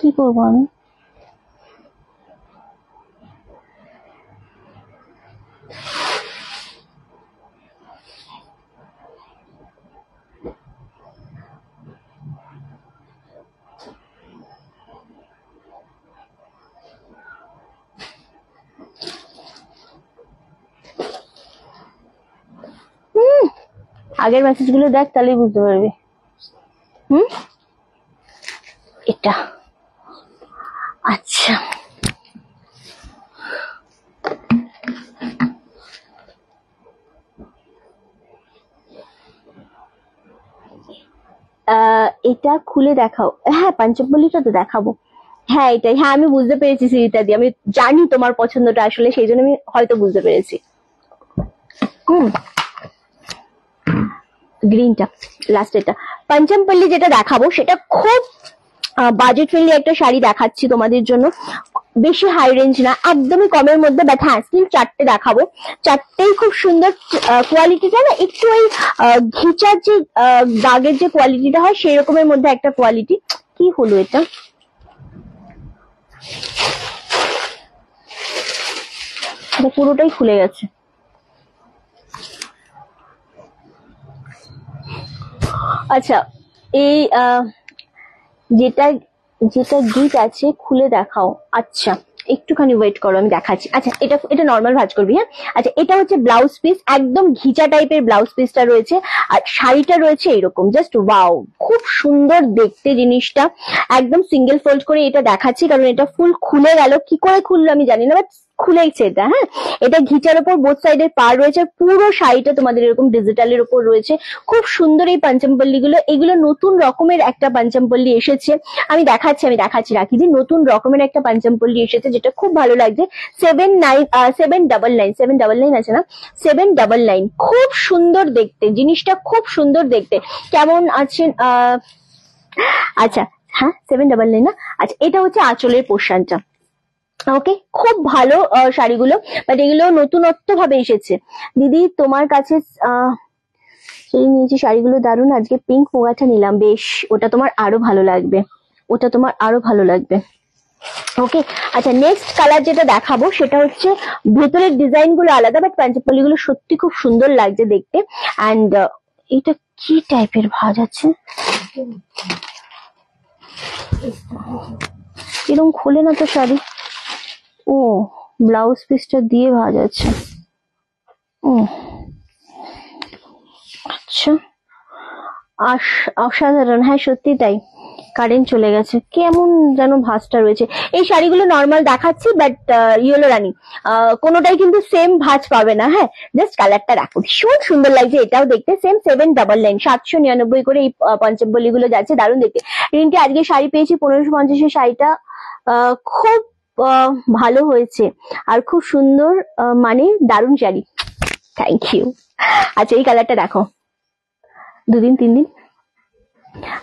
কি করবো আমি? আগের মেসেজ গুলো দেখ, তাহলেই বুঝতে পারবি। এটা আচ্ছা, এটা খুলে দেখাও। হ্যাঁ, পঞ্চমপল্লীটা তো দেখাবো। হ্যাঁ এটাই, হ্যাঁ আমি বুঝতে পেরেছি সৃজিতা দি, আমি জানি তোমার পছন্দটা আসলে, সেই জন্য আমি হয়তো বুঝতে পেরেছি। গ্রিনটা লাস্ট, এটা পঞ্চমপল্লী যেটা দেখাবো সেটা খুব বাজেট ফ্রেন্ডলি একটা শাড়ি দেখাচ্ছি তোমাদের জন্য, বেশি হাই রেঞ্জ না, একদমই কমের মধ্যে, বাট হ্যাঁ স্টিল চারটে দেখাবো, চারটেই খুব সুন্দর। কোয়ালিটিটা না একটু ওই ঘিচার যে দাগের যে কোয়ালিটিটা হয় সেই রকমের মধ্যে একটা কোয়ালিটি। কি হলো এটা? পুরোটাই খুলে গেছে। আচ্ছা, এই যেটা গিট আছে খুলে দেখাও। আচ্ছা একটুখানি ওয়েট করো, আমি দেখাচ্ছি। আচ্ছা, এটা নর্মাল ভাঁজ করবি, হ্যাঁ? আচ্ছা, এটা হচ্ছে ব্লাউজ পিস, একদম ঘিচা টাইপের ব্লাউজ পিসটা রয়েছে, আর শাড়িটা রয়েছে এরকম, জাস্ট ওয়াও, খুব সুন্দর দেখতে জিনিসটা। একদম সিঙ্গেল ফোল্ড করে এটা দেখাচ্ছি, কারণ এটা ফুল খুলে গেল, কি করে খুললো আমি জানি না, বাট খুলেছে এটা। হ্যাঁ, এটা ঘিচার ওপর বোথ সাইডের পার রয়েছে, পুরো শাড়িটা তোমাদের এরকম ডিজিটালের উপর রয়েছে। খুব সুন্দর এই পঞ্চমপল্লী গুলো, এগুলো নতুন রকমের একটা পঞ্চমপল্লী এসেছে, আমি দেখাচ্ছি রাখি যে নতুন রকমের একটা পঞ্চমপল্লী এসেছে, যেটা খুব ভালো লাগছে। 799 আছে না, 799, খুব সুন্দর দেখতে জিনিসটা, খুব সুন্দর দেখতে। কেমন আছেন? আচ্ছা হ্যাঁ 799 না। আচ্ছা, এটা হচ্ছে আঁচলের পোর্শনটা। ওকে, খুব ভালো শাড়িগুলো, বাট এগুলো নতুনত্ব ভাবে এসেছে। দিদি তোমার কাছে সেই নিয়েছি শাড়িগুলো দারুণ, আজকে পিঙ্ক মোগাটা নিলাম, বেশ ওটা তোমার আরো ভালো লাগবে। ওটা তোমার আরো ভালো লাগবে। ওকে, আচ্ছা নেক্সট কালার যেটা দেখাবো সেটা হচ্ছে ভেতরের ডিজাইন গুলো আলাদা, বাট পাঞ্জাবি গুলো সত্যি খুব সুন্দর লাগছে দেখতে। অ্যান্ড এটা কি টাইপের ভাঁজ আছে, এরকম খোলে না তো শাড়ি। ও ব্লাউজ পিসটা দিয়ে ভাঁজ আছে। ও আচ্ছা, অসাধারণ। হ্যাঁ সত্যি তাই, কারেন্ট চলে গেছে, কেমন যেন ভাঁজটা রয়েছে। এই শাড়িগুলো নর্মাল দেখাচ্ছি, বাট ইয়েলো রানী কোনোটাই কিন্তু সেম ভাঁজ পাবে না। হ্যাঁ, জাস্ট কালারটা রাখো, ভীষণ সুন্দর লাগছে। এটাও দেখতে সেম 799, 799 করে এই পঞ্চবলি গুলো যাচ্ছে, দারুণ দেখতে। রিন্টি আজকে শাড়ি পেয়েছি 1550 শাড়িটা খুব ভালো হয়েছে আর খুব সুন্দর, মানে দারুণ শাড়ি, থ্যাংক ইউ। আচ্ছা এই কালারটা দেখো, 2 দিন 3 দিন।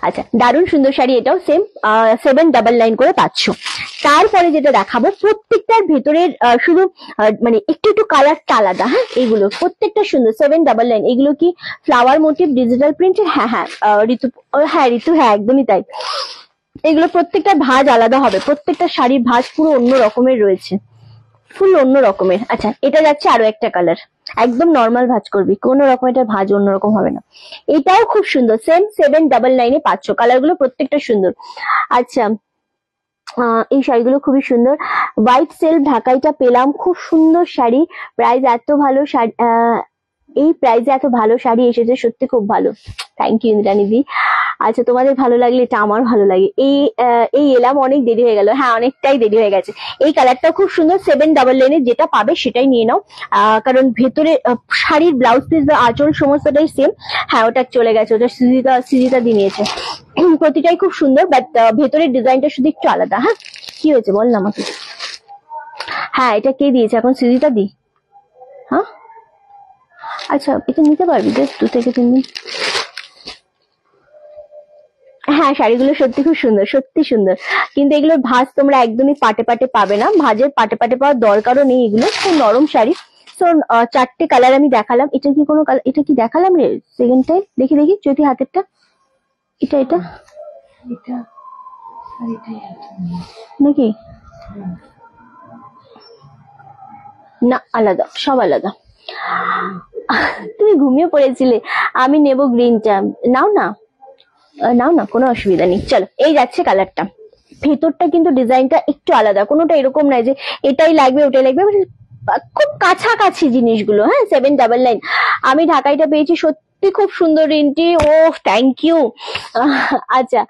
আচ্ছা দারুণ সুন্দর শাড়ি, এটাও সেম 799 করে পাচ্ছ। তারপরে যেটা দেখাবো প্রত্যেকটার ভেতরের শুধু মানে একটু একটু কালারটা আলাদা। হ্যাঁ এগুলো প্রত্যেকটা সুন্দর, 799। এগুলো কি ফ্লাওয়ার মোটিভ ডিজিটাল প্রিন্টের? হ্যাঁ হ্যাঁ ঋতু, হ্যাঁ ঋতু, হ্যাঁ একদমই তাই। এগুলো প্রত্যেকটা ভাঁজ আলাদা হবে, প্রত্যেকটা শাড়ির ভাঁজ পুরো অন্য রকমের রয়েছে, ফুল অন্য রকমের। আচ্ছা এটা যাচ্ছে আরো একটা কালার, একদম নর্মাল ভাঁজ করবি, কোন রকম এটা ভাঁজ অন্যরকম হবে না। এটাও খুব সুন্দর, সেম 799 পাচ্ছ। কালার গুলো প্রত্যেকটা সুন্দর। আচ্ছা এই শাড়িগুলো খুবই সুন্দর, হোয়াইট সেলফ ঢাকাইটা পেলাম, খুব সুন্দর শাড়ি, প্রাইস এত ভালো শাড়ি, এই প্রাইসে এত ভালো শাড়ি এসেছে, সত্যি খুব ভালো, থ্যাংক ইউ ইন্দ্রাণীদি। আচ্ছা তোমাদের ভালো লাগলে এটা আমার ভালো লাগে। এই এলাম, অনেক দেরি হয়ে গেল, হ্যাঁ অনেকটাই দেরি হয়ে গেছে। এই কালারটা খুব সুন্দর, 799 যেটা পাবে সেটাই নিয়ে নাও, কারণ ভেতরে শাড়ির ব্লাউজ পিস বা আঁচল সমস্তটাই সেম। হ্যাঁ ওটা চলে গেছে, ওটা সৃজিতা দিয়ে নিয়েছে। প্রতিটাই খুব সুন্দর, বাট ভেতরের ডিজাইনটা শুধু একটু আলাদা। হ্যাঁ কি হয়েছে বল না আমাকে। হ্যাঁ এটা কে দিয়েছে এখন, সৃজিতা দি? হ্যাঁ আচ্ছা এটা নিতে পারবি জাস্ট 2 থেকে 3 দিন। হ্যাঁ শাড়িগুলো সত্যি খুব সুন্দর, সত্যি সুন্দর, কিন্তু এগুলোর ভাঁজ তোমরা একদমই পাটে পাটে পাবে না, ভাঁজের পাটে পাটে পাওয়ার দরকারও নেই, এগুলো খুব নরম শাড়ি। সো 4টে কালার আমি দেখালাম। এটা কি কোনো কালার, এটা কি দেখালাম রে সেকেন্ড টাইম? দেখি দেখি যদি হাতেরটা, এটা এটা নাকি না, আলাদা, সব আলাদা। তুমি ঘুমিয়ে পড়েছিলে, আমি নেব গ্রিনটা, নাও না নাও না, কোনো অসুবিধা নেই। চলো এই যাচ্ছে কালারটা, ভেতরটা কিন্তু ডিজাইনটা একটু আলাদা, কোনোটা এরকম নাই যে এটাই লাগবে ওটাই লাগবে, খুব কাছাকাছি জিনিসগুলো। হ্যাঁ 799। আমি ঢাকাইটা পেয়েছি, সত্যি খুব সুন্দর রিন্টি, ও থ্যাংক ইউ। আচ্ছা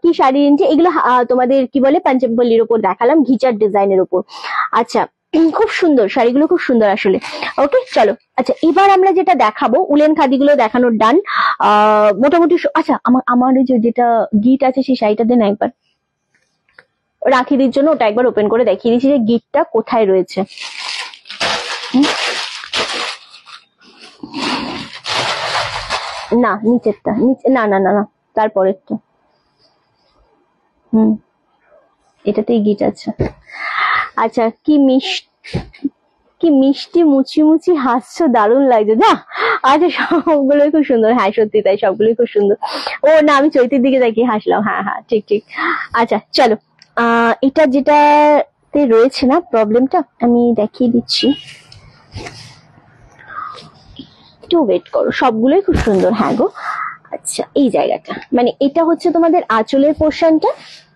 কি শাড়ি রিন্টি এগুলো? তোমাদের কি বলে পাঞ্জাবির উপর দেখালাম, ঘিচার ডিজাইনের উপর। আচ্ছা খুব সুন্দর শাড়িগুলো, খুব সুন্দর আসলে। ওকে চলো, আচ্ছা এবার আমরা যেটা দেখাবো, উলেন খাদিগুলো দেখানোর ডান মোটামুটি। আচ্ছা আমার যেটা গিট আছে সেই শাড়িটা দেন একবার, রাখিদির জন্য ওটা একবার ওপেন করে দেখিয়ে দিচ্ছি যে গিটটা কোথায় রয়েছে। না নিচেরটা, নিচে না না না না, তারপরেরটা। এটাতেই গিট আছে। আচ্ছা কি মিষ্টি মুচি মুচি হাসছো, দারুণ লাগছে না? আচ্ছা সবগুলোই খুব সুন্দর, হ্যাঁ সত্যি তাই, সবগুলোই খুব সুন্দর। ও না আমি চৈতির দিকে তাকিয়ে হাসলাম, হ্যাঁ হ্যাঁ ঠিক ঠিক। আচ্ছা চলো এটা যেটাতে রয়েছে না প্রবলেমটা আমি দেখিয়ে দিচ্ছি, একটু ওয়েট করো, সবগুলোই খুব সুন্দর। হ্যাঁ গো আচ্ছা এই জায়গাটা, মানে এটা হচ্ছে তোমাদের আঁচলের পোর্শনটা,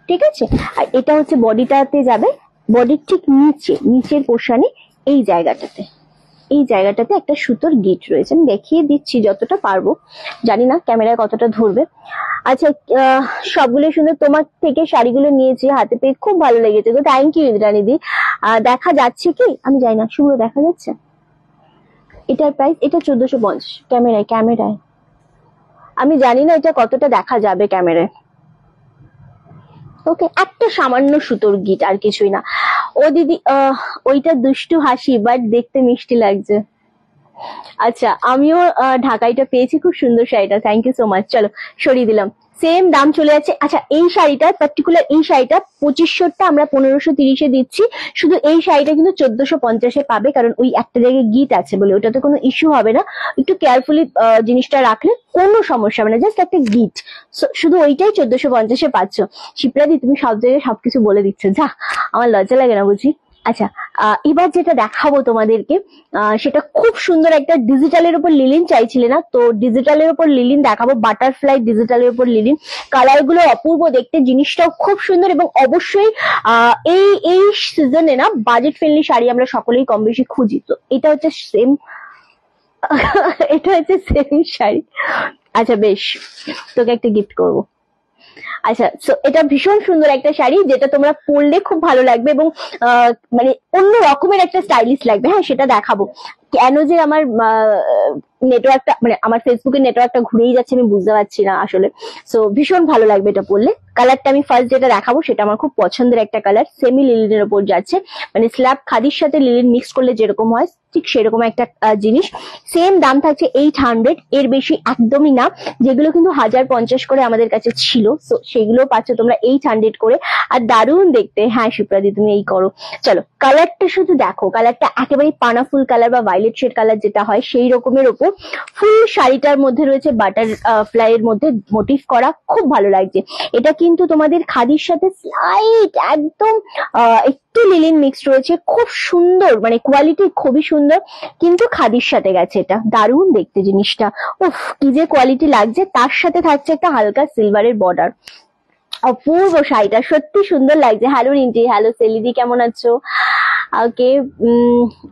ঠিক আছে, আর এটা হচ্ছে বডিটাতে যাবে, বডির ঠিক নিচের পোর্শনে এই জায়গাটাতে একটা সুতোর গিট রয়েছে, আমি দেখিয়ে দিচ্ছি যতটা পারবো, জানি না ক্যামেরায় কতটা ধরবে। আচ্ছা সবগুলো সুন্দর, তোমার থেকে শাড়িগুলো নিয়েছি, হাতে পেয়ে খুব ভালো লেগেছে গো, থ্যাংক ইউ ইন্দ্রাণীদি। দেখা যাচ্ছে কি আমি জানি না, শুভ্র দেখা যাচ্ছে? এটার প্রাইস, এটা 1450 ক্যামেরায়, আমি জানি না এটা কতটা দেখা যাবে ক্যামেরায়। ওকে একটা সামান্য সুতোর গিট, আর কিছুই না। ও দিদি ওইটা দুষ্টু হাসি, বাট দেখতে মিষ্টি লাগছে। আচ্ছা, আমিও ঢাকাইটা পেয়েছি, খুব সুন্দর শাড়িটা, থ্যাংক ইউ সো মাচ। চলো সরিয়ে দিলাম, সেম দাম চলে যাচ্ছে। আচ্ছা, এই শাড়িটা পার্টিকুলার, এই শাড়িটা 2500টা আমরা 1530-এ দিচ্ছি। শুধু এই শাড়িটা কিন্তু 1450-এ পাবে, কারণ ওই একটা জায়গায় গিট আছে বলে, ওটাতে কোনো ইস্যু হবে না। একটু কেয়ারফুলি জিনিসটা রাখলে কোনো সমস্যা হবে না, জাস্ট একটা গিট, শুধু ওইটাই 1450-এ পাচ্ছ। শিপ্রাদি, তুমি সব জায়গায় সবকিছু বলে দিচ্ছ, যা, আমার লজ্জা লাগে না বুঝি। আচ্ছা, এবার যেটা দেখাবো তোমাদেরকে, সেটা খুব সুন্দর একটা ডিজিটালের উপর লিলিন চাইছিলে না, তো ডিজিটালের উপর লিলিন দেখাবো, বাটারফ্লাই ডিজিটালের উপর লিলিন। কালার গুলো অপূর্ব দেখতে, জিনিসটাও খুব সুন্দর, এবং অবশ্যই এই সিজনে না বাজেট ফ্রেন্ডলি শাড়ি আমরা সকলেই কম বেশি খুঁজি, তো এটা হচ্ছে সেম এটা হচ্ছে সেম শাড়ি। আচ্ছা বেশ, তোকে একটা গিফট করবো। আচ্ছা, সো এটা ভীষণ সুন্দর একটা শাড়ি, যেটা তোমরা পরলে খুব ভালো লাগবে, এবং মানে অন্য রকমের একটা স্টাইলিশ লাগবে। হ্যাঁ, সেটা দেখাবো। কেন যে আমার নেটওয়ার্কটা, মানে আমার ফেসবুকের নেটওয়ার্কটা ঘুরেই যাচ্ছে, আমি বুঝতে পারছি না আসলে। সো ভীষণ ভালো লাগবে এটা পরলে। কালারটা আমি ফার্স্ট যেটা দেখাবো সেটা আমার খুব পছন্দের একটা কালার, সেমি লিলিনের ওপর যাচ্ছে, মানে স্ল্যাব খাদির সাথে লিলিন মিক্স করলে যেরকম হয় ঠিক সেরকম একটা জিনিস। সেম দাম থাকছে 800, এর বেশি একদমই না। যেগুলো কিন্তু 1050 করে আমাদের কাছে ছিল, সো সেগুলো পাচ্ছ তোমরা 800 করে। আর দারুণ দেখতে। হ্যাঁ শিপ্রাদি, তুমি এই করো। চলো কালারটা শুধু দেখো, কালারটা একেবারে পানা ফুল কালার বা ভায়োলেট শেড কালার যেটা হয় সেই রকমের ওপর ফুল শাড়িটার মধ্যে রয়েছে বাটার ফ্লাই এর মধ্যে মোটিভ করা, খুব ভালো লাগছে। এটা কিন্তু তোমাদের খাদির সাথে স্লাইট একদম একটু লিলিন মিক্সড রয়েছে, খুব সুন্দর, মানে কোয়ালিটি খুবই সুন্দর, কিন্তু খাদির সাথে গেছে। এটা দারুণ দেখতে জিনিসটা, উফ কি যে কোয়ালিটি লাগছে। তার সাথে থাকছে একটা হালকা সিলভারের বর্ডার। অপূর্ব শাড়িটা, সত্যি সুন্দর লাগছে। হ্যালো রিন্টি, হ্যালো সেলিদি, কেমন আছো? ওকে,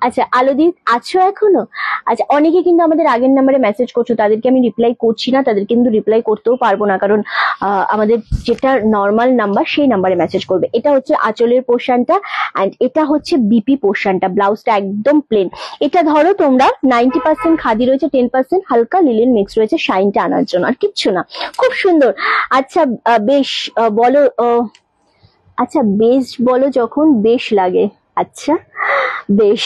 আচ্ছা আলোদি আছো এখনো? আচ্ছা, অনেকে কিন্তু আমাদের আগের নাম্বারে মেসেজ করছো, তাদেরকে আমি রিপ্লাই করছি না, তাদের কিন্তু রিপ্লাই করতেও পারবো না, কারণ আমাদের যেটা নর্মাল নাম্বার সেই নাম্বারে মেসেজ করবে। এটা হচ্ছে আঁচলের পোর্শনটা, অ্যান্ড এটা হচ্ছে বিপি পোর্শনটা, ব্লাউজটা একদম প্লেন। এটা ধরো তোমরা 90% খাদি রয়েছে, 10% হালকা লিলিন মিক্স রয়েছে শাইনটা আনার জন্য, আর কিচ্ছু না। খুব সুন্দর। আচ্ছা বেশ বলো, আচ্ছা বেশ বলো যখন বেশ লাগে। আচ্ছা বেশ,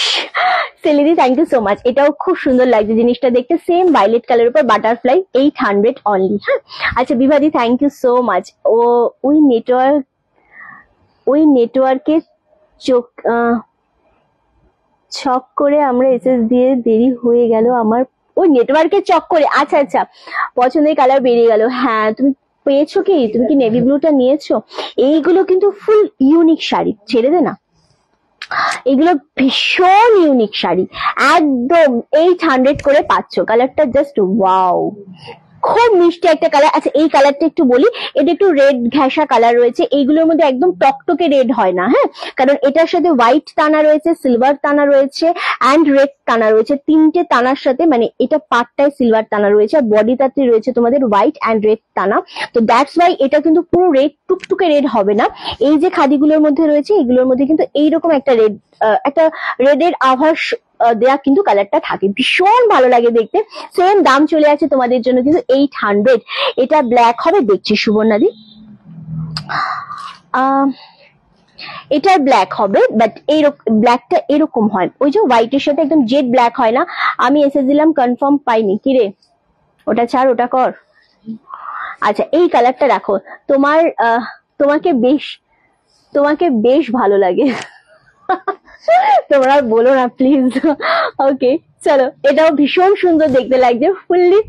সেলিদি থ্যাংক ইউ সো মাচ। এটাও খুব সুন্দর লাগছে জিনিসটা দেখতে, সেম ভায়োলেট কালার উপর বাটারফ্লাই, 800 অনলি। হ্যাঁ, আচ্ছা বিভাদি থ্যাংক ইউ সো মাচ। ওই নেটওয়ার্কে চোখ ছক করে আমরা এসএস দিয়ে দেরি হয়ে গেল আমার, ওই নেটওয়ার্কের চক্করে। আচ্ছা আচ্ছা, পছন্দের কালার বেরিয়ে গেল। হ্যাঁ, তুমি পেয়েছো কি? তুমি কি নেভি ব্লুটা নিয়েছো? এইগুলো কিন্তু ফুল ইউনিক শাড়ি, ছেড়ে দে না, এগুলো ভীষণ ইউনিক শাড়ি, একদম 800 করে পাচ্ছ। কালারটা জাস্ট ওয়াও, খুব মিষ্টি একটা কালার। আচ্ছা এই কালারটা একটু বলি, এটা একটু রেড ঘেঁষা কালার রয়েছে, এইগুলোর মধ্যে একদম টকটকে রেড হয় না। হ্যাঁ, কারণ এটার সাথে হোয়াইট টানা রয়েছে, সিলভার টানা রয়েছে, অ্যান্ড রেড টানা রয়েছে, তিনটে টানার সাথে, মানে এটা পাটটায় সিলভার টানা রয়েছে, আর বডিটাতে রয়েছে তোমাদের হোয়াইট অ্যান্ড রেড টানা। তো দ্যাটস ওয়াই এটা কিন্তু পুরো রেড টুকটুকে রেড হবে না। এই যে খাদিগুলোর মধ্যে রয়েছে এগুলোর মধ্যে কিন্তু এইরকম একটা রেডের আভাস দেয়া কিন্তু কালারটা থাকে, ভীষণ ভালো লাগে দেখতে। সেম দাম চলে আছে তোমাদের জন্য কিন্তু 800। এটা ব্ল্যাক হবে, দেখছি সুবর্ণাদি, এটা ব্ল্যাক হবে, বাট ব্ল্যাকটা এরকম হয়, ওই যে হোয়াইটের সাথে একদম জেড ব্ল্যাক হয় না। আমি এসে দিলাম, কনফার্ম পাইনি। কিরে, ওটা ছাড়, ওটা কর। আচ্ছা এই কালারটা রাখো, তোমাকে বেশ ভালো লাগে। তোমরা বলো না প্লিজ। ওকে চলো, এটাও ভীষণ সুন্দর দেখতে লাগছে, ফুললি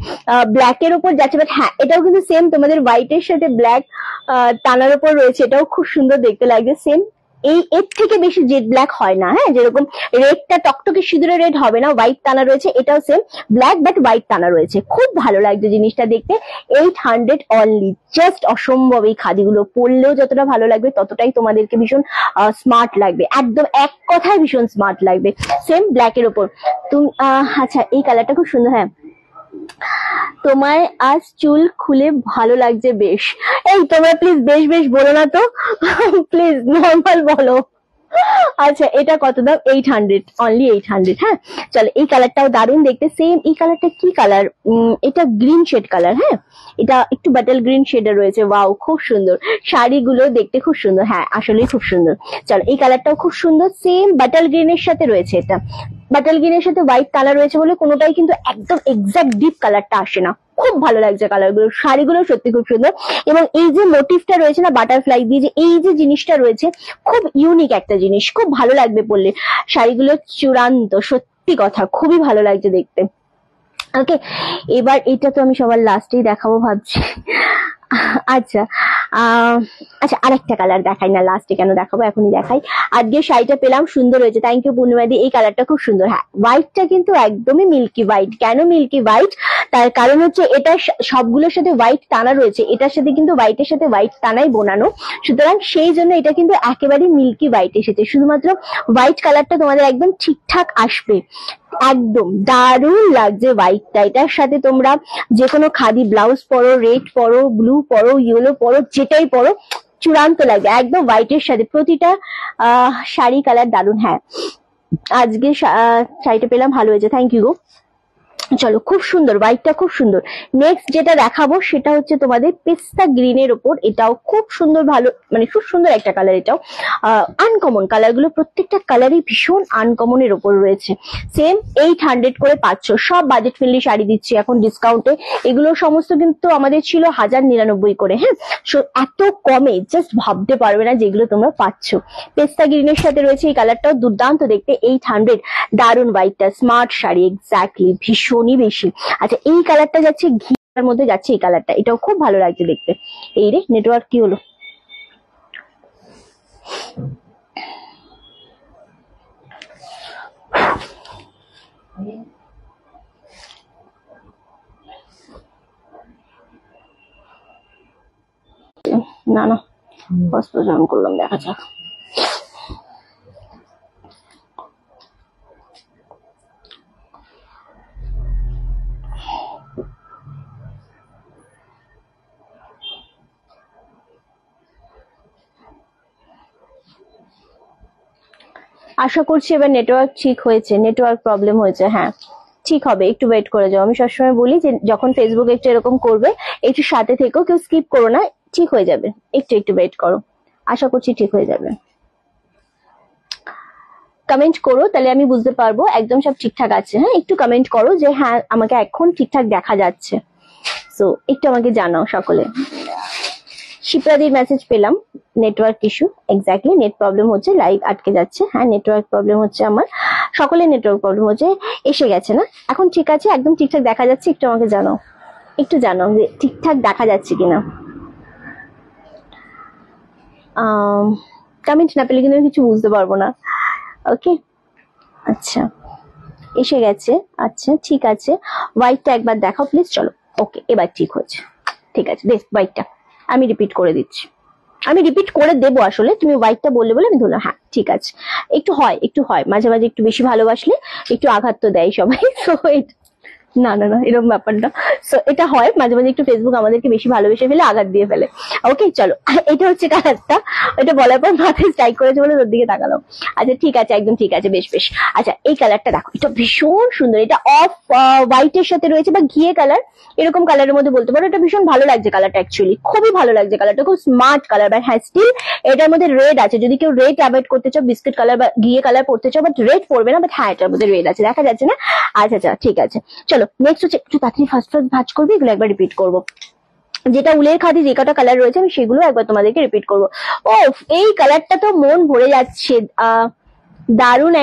ব্ল্যাক এর উপর যাচ্ছে, বাট হ্যাঁ এটাও কিন্তু সেম তোমাদের হোয়াইট এর সাথে ব্ল্যাক টানার উপর রয়েছে, এটাও খুব সুন্দর দেখতে লাগছে। সেম এর থেকে বেশি জেড ব্ল্যাক হয় না। হ্যাঁ, যেরকম রেডটা টকটকে সিঁদুরে রেড হবে না, হোয়াইট টানা রয়েছে, এটাও সেম ব্ল্যাক বাট হোয়াইট টানা রয়েছে, খুব ভালো লাগছে জিনিসটা দেখতে। 800 অনলি, জাস্ট অসম্ভব। এই খাদিগুলো পরলেও যতটা ভালো লাগবে ততটাই তোমাদেরকে ভীষণ স্মার্ট লাগবে, একদম এক কথায় ভীষণ স্মার্ট লাগবে। সেম ব্ল্যাক এর ওপর তুমি আচ্ছা এই কালারটা খুব সুন্দর। হ্যাঁ, তোমায় আজ চুল খুলে ভালো লাগছে বেশ। এই তোমরা প্লিজ বেশ বেশ বলো না তো, প্লিজ নর্মাল বলো। আচ্ছা এটা কত দাম? 800 অনলি, 800। হ্যাঁ চলো, এই কালারটাও দারুণ দেখতে। সেম এই কালারটা কি কালার? এটা গ্রিন শেড কালার। হ্যাঁ, এটা একটু বাটল গ্রিন শেডে রয়েছে। ওয়াও, খুব সুন্দর শাড়িগুলো দেখতে, খুব সুন্দর। হ্যাঁ আসলেই খুব সুন্দর। চলো এই কালারটাও খুব সুন্দর, সেম বাটল গ্রিনের সাথে রয়েছে। এটা বাটাল গ্রিনের সাথে হোয়াইট কালার রয়েছে বলে কোনোটাই কিন্তু একদম এক্সাক্ট ডিপ কালারটা আসে না। খুব ভালো লাগছে কালারগুলো, শাড়িগুলো সত্যি খুব সুন্দর। এবং এই যে মোটিভটা রয়েছে না বাটারফ্লাই দিয়ে, যে এই যে জিনিসটা রয়েছে খুব ইউনিক একটা জিনিস, খুব ভালো লাগবে পরলে। শাড়িগুলো চূড়ান্ত, সত্যি কথা খুবই ভালো লাগছে দেখতে। ওকে, এবার এটা তো আমি সবার লাস্টেই দেখাবো ভাবছি। আচ্ছা আচ্ছা, আরেকটা কালার দেখাই না, লাস্টে কেন দেখাবো, এখনই দেখাই। আজকে শাড়িটা পেলাম, সুন্দর হয়েছে, থ্যাংক ইউ পূর্ণিমাদি। এই কালারটা খুব সুন্দর। হ্যাঁ, হোয়াইটটা কিন্তু একদমই মিল্কি হোয়াইট। কেন মিল্কি হোয়াইট? তার কারণ হচ্ছে এটা সবগুলোর সাথে হোয়াইট টানা রয়েছে, এটার সাথে কিন্তু হোয়াইটের সাথে হোয়াইট টানাই বোনানো, সুতরাং সেই জন্য এটা কিন্তু একেবারে মিল্কি হোয়াইট এসেছে। শুধুমাত্র হোয়াইট কালারটা তোমাদের একদম ঠিকঠাক আসবে, একদম দারুণ লাগছে হোয়াইটটা। এটার সাথে তোমরা যে কোনো খাদি ব্লাউজ পরো, রেড পরো, ব্লু পরো, ইয়েলো পরো, যেটাই পরো চূড়ান্ত লাগবে একদম হোয়াইটের সাথে। প্রতিটা শাড়ি কালার দারুণ। হ্যাঁ, আজকে শাড়িটা পেলাম, ভালো হয়েছে, থ্যাংক ইউ গো। চলো, খুব সুন্দর, হোয়াইটটা খুব সুন্দর। নেক্সট যেটা দেখাবো সেটা হচ্ছে তোমাদের পেস্তা গ্রিনের ওপর। এটাও খুব সুন্দর, ভালো মানে খুব সুন্দর একটা কালার। এটাও আনকমন কালারগুলো, প্রত্যেকটা কালারই ভীষণ আনকমনের ওপর রয়েছে। সেম 800 করে পাচ্ছ, সব বাজেট ফ্রেন্ডলি শাড়ি দিচ্ছি এখন ডিসকাউন্টে। এগুলো সমস্ত কিন্তু আমাদের ছিল 1099 করে। হ্যাঁ, এত কমে জাস্ট ভাবতে পারবে না যেগুলো তোমরা পাচ্ছ। পেস্তা গ্রিনের সাথে রয়েছে এই কালারটাও দুর্দান্ত দেখতে, 800। দারুণ হোয়াইটটা, স্মার্ট শাড়ি, এক্স্যাক্টলি ভীষণই বেশি। আচ্ছা, এই কালারটা যাচ্ছে ঘিয়ার মধ্যে যাচ্ছে, এই কালারটা, এটাও খুব ভালো লাগছে দেখতে। এই রে নেটওয়ার্ক কি হলো? না না, হসপিটাল অন করলাম, দেখা যাক। আশা করছি এবার নেটওয়ার্ক ঠিক হয়েছে, নেটওয়ার্ক প্রবলেম হয়েছে। হ্যাঁ, ঠিক হবে, একটু ওয়েট করে যাও। আমি সবসময় বলি যে যখন ফেসবুকে একটু এরকম করবে একটু সাথে থেকো, কেউ স্কিপ করো না, ঠিক হয়ে যাবে। একটু একটু ওয়েট করো, আশা করছি ঠিক হয়ে যাবে। কমেন্ট করো, তাহলে আমি বুঝতে পারবো একদম সব ঠিকঠাক আছে। হ্যাঁ, একটু কমেন্ট করো যে হ্যাঁ আমাকে এখন ঠিকঠাক দেখা যাচ্ছে। সো একটু আমাকে জানাও সকলে। শিপ্রাদির মেসেজ পেলাম, network issue, exactly net problem হচ্ছে, লাইভ আটকে যাচ্ছে। হ্যাঁ, নেটওয়ার্ক প্রবলেম হচ্ছে আমার, সকলের নেটওয়ার্ক প্রবলেম হচ্ছে। এসে গেছে না, এখন ঠিক আছে, একদম ঠিকঠাক দেখা যাচ্ছে। একটু আমাকে জানাও, একটু জানাও যে ঠিকঠাক দেখা যাচ্ছে কিনা। কমেন্ট না পেলে কিন্তু আমি কিছু বুঝতে পারবো না। ওকে, আচ্ছা এসে গেছে, আচ্ছা ঠিক আছে। হোয়াইটটা একবার দেখাও প্লিজ। চলো, ওকে, এবার ঠিক হচ্ছে, ঠিক আছে। বেশ, হোয়াইটটা আমি রিপিট করে দিচ্ছি, আমি রিপিট করে দেবো আসলে, তুমি হোয়াইটটা বললে বলে আমি ধরলাম। হ্যাঁ ঠিক আছে, একটু হয় মাঝে মাঝে, একটু বেশি ভালোবাসলে একটু আঘাত তো দেয় সবাই। তো না না না, এরকম ব্যাপার না। সো এটা হয় মাঝে মাঝে, একটু ফেসবুক আমাদেরকে বেশি ভালোবেসে ফেলে, আঘাত দিয়ে ফেলে। ওকে চলো, এটা হচ্ছে কালারটা। এটা বলার পর মাথায় স্ট্রাইক করেছে বলে ওর দিকে তাকালাম। আচ্ছা ঠিক আছে, একদম ঠিক আছে, বেশ বেশ। আচ্ছা, এই কালারটা দেখো, এটা ভীষণ সুন্দর। এটা অফ হোয়াইটের সাথে রয়েছে বা ঘিয়ে কালার, এরকম কালারের মধ্যে বলতে পারো। এটা ভীষণ ভালো লাগছে কালারটা, অ্যাকচুয়ালি খুবই ভালো লাগছে কালারটা, খুব স্মার্ট কালার। বাট হ্যাঁ, স্টিল এটার মধ্যে রেড আছে। যদি কেউ রেড অ্যাভয়েড করতে চাও, বিস্কিট কালার বা ঘিয়ে কালার পড়তে চাও, বাট রেড পড়বে না। বাট হ্যাঁ, এটার মধ্যে রেড আছে, দেখা যাচ্ছে না? আচ্ছা আচ্ছা ঠিক আছে। চলো নেক্সট হচ্ছে, একটু তাড়াতাড়ি ফার্স্ট ভাঁজ করবে, এগুলো একবার রিপিট করবো। যেটা উলের খাদি যে কটা কালার রয়েছে আমি সেগুলো একবার তোমাদেরকে রিপিট করবো। ও, এই কালারটা তো মন ভরে যাচ্ছে। দারুণ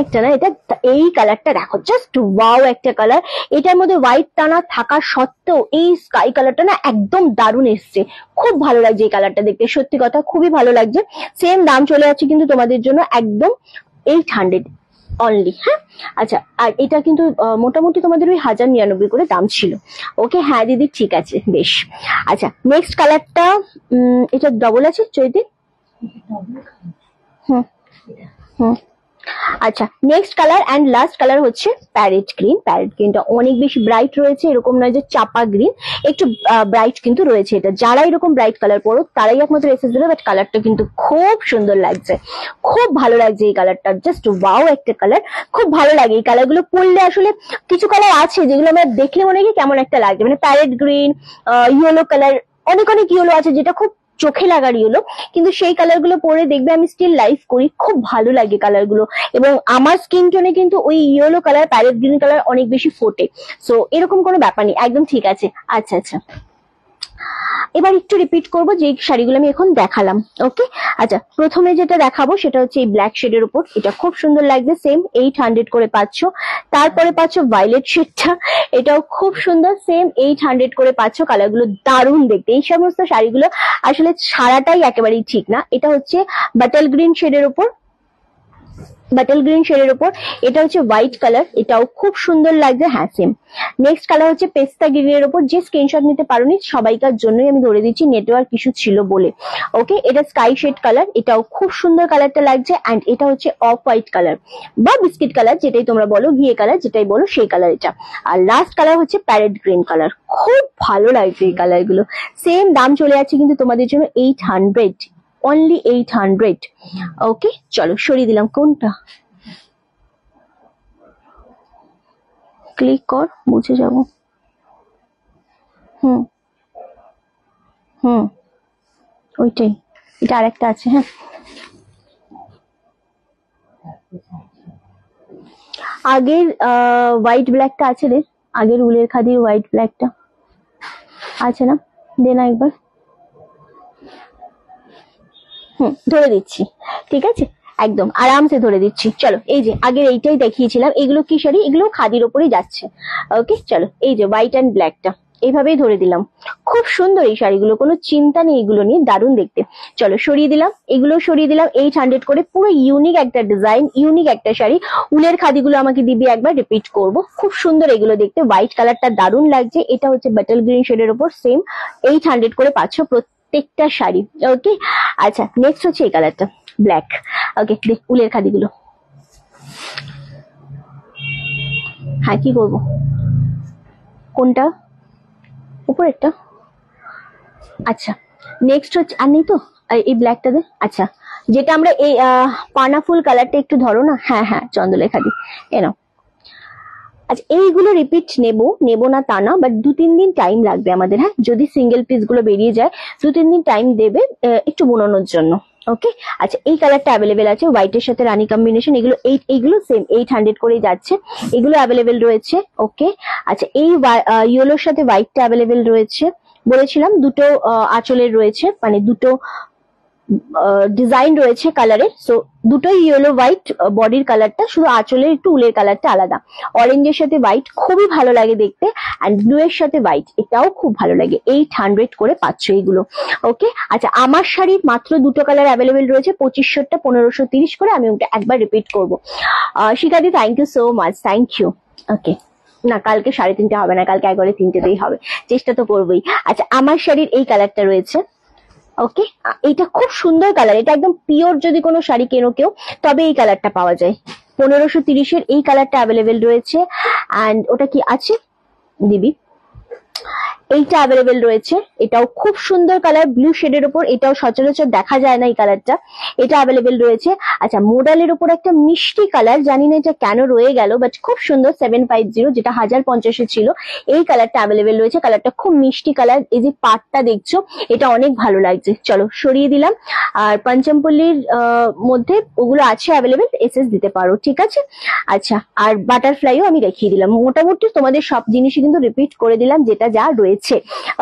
একটা না এটা, এই কালারটা দেখো, জাস্ট ওয়াও একটা কালার। এটার মধ্যে হোয়াইট টানা থাকা সত্ত্বেও এই স্কাই কালারটা না একদম দারুণ এসছে, খুব ভালো লাগছে এই কালারটা দেখতে, সত্যি কথা খুবই ভালো লাগছে। সেম দাম চলে যাচ্ছে কিন্তু তোমাদের জন্য একদম 800 অনলি। হ্যাঁ, আচ্ছা, আর এটা কিন্তু মোটামুটি তোমাদের ওই 1099 করে দাম ছিল। ওকে, হ্যাঁ দিদি ঠিক আছে, বেশ। আচ্ছা, নেক্সট কালারটা, এটা ডবল আছে চৈতি। হুম হুম, আচ্ছা, next colour and last colour হচ্ছে প্যারেট গ্রিন। প্যারেট গ্রিনটা অনেক বেশি ব্রাইট রয়েছে, এরকম নয় যে চাপা গ্রিন, একটু ব্রাইট কিন্তু রয়েছে। এটা যারা এরকম ব্রাইট কালার পরো তারাই একমাত্র এসে দেবে। বাট কালারটা কিন্তু খুব সুন্দর লাগছে, খুব ভালো লাগছে এই কালারটা, জাস্ট ওয়াও একটা কালার, খুব ভালো লাগে এই কালারগুলো পরলে। আসলে কিছু কালার আছে যেগুলো আমরা দেখলে মনে হয় কেমন একটা লাগে, মানে প্যারেট গ্রিন, ইয়েলো কালার, অনেক ইয়েলো আছে যেটা খুব চোখে লাগার ইয়েলো, কিন্তু সেই কালার গুলো পরে দেখবে আমি স্টিল লাইভ করি, খুব ভালো লাগে কালার গুলো। এবং আমার স্কিন টোনে কিন্তু ওই yellow colour, parrot green colour অনেক বেশি ফোটে। সো এরকম কোনো ব্যাপার নেই, একদম ঠিক আছে। আচ্ছা আচ্ছা, এবার একটু রিপিট করব যে শাড়িগুলো আমি এখন দেখালাম। ওকে, আচ্ছা প্রথমে যেটা দেখাবো সেটা হচ্ছে এই ব্ল্যাক শেডের উপর, এটা খুব সুন্দর লাগছে, সেম 800 করে পাচ্ছ। তারপরে পাচ্ছ ভায়োলেট শেডটা, এটাও খুব সুন্দর, সেম 800 করে পাচ্ছ। কালারগুলো দারুণ দেখতে। এই সমস্ত শাড়িগুলো আসলে ছাড়াটাই একেবারেই ঠিক না। এটা হচ্ছে বাটল গ্রিন শেডের উপর, বাটল গ্রিন শেডের উপর, এটা হচ্ছে হোয়াইট কালার, এটাও খুব সুন্দর লাগছে। হ্যাঁ সেম। নেক্সট কালার হচ্ছে পেস্তা গ্রিনের উপর, যে স্ক্রিনশট নিতে পারোনি সবাইকার জন্যই আমি ধরে দিচ্ছি, নেটওয়ার্ক কিছু ছিল বলে। ওকে, এটা স্কাই শেড কালার, এটাও খুব সুন্দর কালারটা লাগছে। অ্যান্ড এটা হচ্ছে অফ হোয়াইট কালার বা বিস্কিট কালার, যেটাই তোমরা বলো, ঘিয়ে কালার যেটাই বলো, সেই কালার এটা। আর লাস্ট কালার হচ্ছে প্যারেট গ্রিন কালার, খুব ভালো লাগছে এই কালার গুলো। সেম দাম চলে যাচ্ছে কিন্তু তোমাদের জন্য 800, অনলি 800। ওকে চলো সরিয়ে দিলাম। কোনটা ক্লিক কর, বুঝে যাবো। হুম হুম, ওইটাই, এটা আরেকটা আছে। হ্যাঁ, আগের হোয়াইট ব্ল্যাকটা আছে রে, আগের উলের খাদির হোয়াইট ব্ল্যাকটা আছে না, দে না একবার। ধরে দিচ্ছি, ঠিক আছে, একদম আরামসে ধরে দিচ্ছি। চলো, এই যে আগের এইটাই দেখিয়েছিলাম, এগুলো কি শাড়ি, এগুলো খাদির ওপরেই যাচ্ছে। ওকে চলো, এই যে হোয়াইট অ্যান্ড ব্ল্যাকটা এইভাবেই ধরে দিলাম। খুব সুন্দর এই শাড়িগুলো, কোনো চিন্তা নেই এগুলো নিয়ে, দারুণ দেখতে। চলো সরিয়ে দিলাম, এগুলো সরিয়ে দিলাম। 800 করে, পুরো ইউনিক একটা ডিজাইন, ইউনিক একটা শাড়ি। উলের খাদিগুলো আমাকে দিবি একবার, রিপিট করব। খুব সুন্দর এগুলো দেখতে, হোয়াইট কালারটা দারুণ লাগছে। এটা হচ্ছে বাটল গ্রিন শেডের উপর, সেম 800 করে পাচ্ছ প্রত্যেকটা শাড়ি। ওকে আচ্ছা, নেক্সট হচ্ছে এই কালারটা ব্ল্যাক। ওকে, দেখ উলের খাদিগুলো। হ্যাঁ কি করবো, কোনটা, উপরেরটা? আচ্ছা নেক্সট হচ্ছে, আর নেই তো এই ব্ল্যাকটা দে। আচ্ছা, যেটা আমরা এই পানা ফুল কালারটা একটু ধরো না। হ্যাঁ হ্যাঁ, চন্দ্রলেখা দি, এনো। আচ্ছা এইগুলো রিপিট নেবো না তা না, বাট 2-3 দিন টাইম লাগবে আমাদের। হ্যাঁ, যদি সিঙ্গেল পিস গুলো বেরিয়ে যায় 2-3 দিন টাইম দেবে একটু বুনানোর জন্য। ওকে আচ্ছা, এই কালারটা অ্যাভেলেবেল আছে, হোয়াইটের সাথে রানী কম্বিনেশন। এইগুলো সেম 800 করেই যাচ্ছে, এগুলো অ্যাভেলেবেল রয়েছে। ওকে আচ্ছা, এই ইয়েলোর সাথে হোয়াইটটা অ্যাভেলেবেল রয়েছে। বলেছিলাম দুটো আঁচলের রয়েছে, মানে দুটো ডিজাইন রয়েছে কালারের। সো দুটোই ইয়েলো হোয়াইট বডির কালারটা, শুধু আঁচলের একটু উলের কালারটা আলাদা। অরেঞ্জের সাথে হোয়াইট খুবই ভালো লাগে দেখতে, অ্যান্ড ব্লু এর সাথে হোয়াইট এটাও খুব ভালো লাগে। 800 করে পাচ্ছ এইগুলো। ওকে আচ্ছা, আমার শাড়ির মাত্র দুটো কালার অ্যাভেলেবেল রয়েছে, 2500টা 1530 করে। আমি ওটা একবার রিপিট করবো। শিখাদি thank you so much, thank you. Okay না, কালকে 3:30 হবে না, কালকে একবারে 3টেতেই হবে, চেষ্টা তো করবোই। আচ্ছা, আমার শাড়ির এই কালারটা রয়েছে। ওকে, এটা খুব সুন্দর কালার, এটা একদম পিওর। যদি কোনো শাড়ি কেনো কেউ, তবে এই কালারটা পাওয়া যায়। 1530-এর এই কালারটা অ্যাভেলেবেল রয়েছে। অ্যান্ড ওটা কি আছে দিবি, এইটা অ্যাভেলেবেল রয়েছে। এটাও খুব সুন্দর কালার, ব্লু শেডের উপর, এটাও সচরাচর দেখা যায় না এই কালারটা, এটা অ্যাভেলেবেল রয়েছে। আচ্ছা, মোডালের উপর একটা মিষ্টি কালার, জানি না এটা কেন রয়ে গেল, বাট খুব সুন্দর, 750, যেটা 1050-এ ছিল। এই কালারটা অ্যাভেলেবেল রয়েছে, কালারটা খুব মিষ্টি কালার। এই যে পাটটা দেখছো, এটা অনেক ভালো লাগছে। চলো সরিয়ে দিলাম। আর পঞ্চমপল্লির মধ্যে ওগুলো আছে অ্যাভেলেবেল, এসএস দিতে পারো, ঠিক আছে। আচ্ছা, আর বাটারফ্লাইও আমি দেখিয়ে দিলাম। মোটামুটি তোমাদের সব জিনিসই কিন্তু রিপিট করে দিলাম, যেটা যা রয়েছে।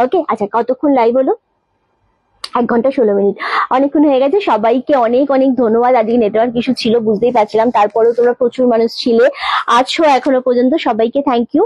ওকে আচ্ছা, কতক্ষণ লাইভ হলো? 1 ঘন্টা 16 মিনিট, অনেকক্ষণ হয়ে গেছে। সবাইকে অনেক অনেক ধন্যবাদ। আজকে নেটওয়ার্ক ইস্যু ছিল, বুঝতেই পারছিলাম, তারপরেও তোমরা প্রচুর মানুষ ছিলে, আছো এখনো পর্যন্ত, সবাইকে থ্যাংক ইউ।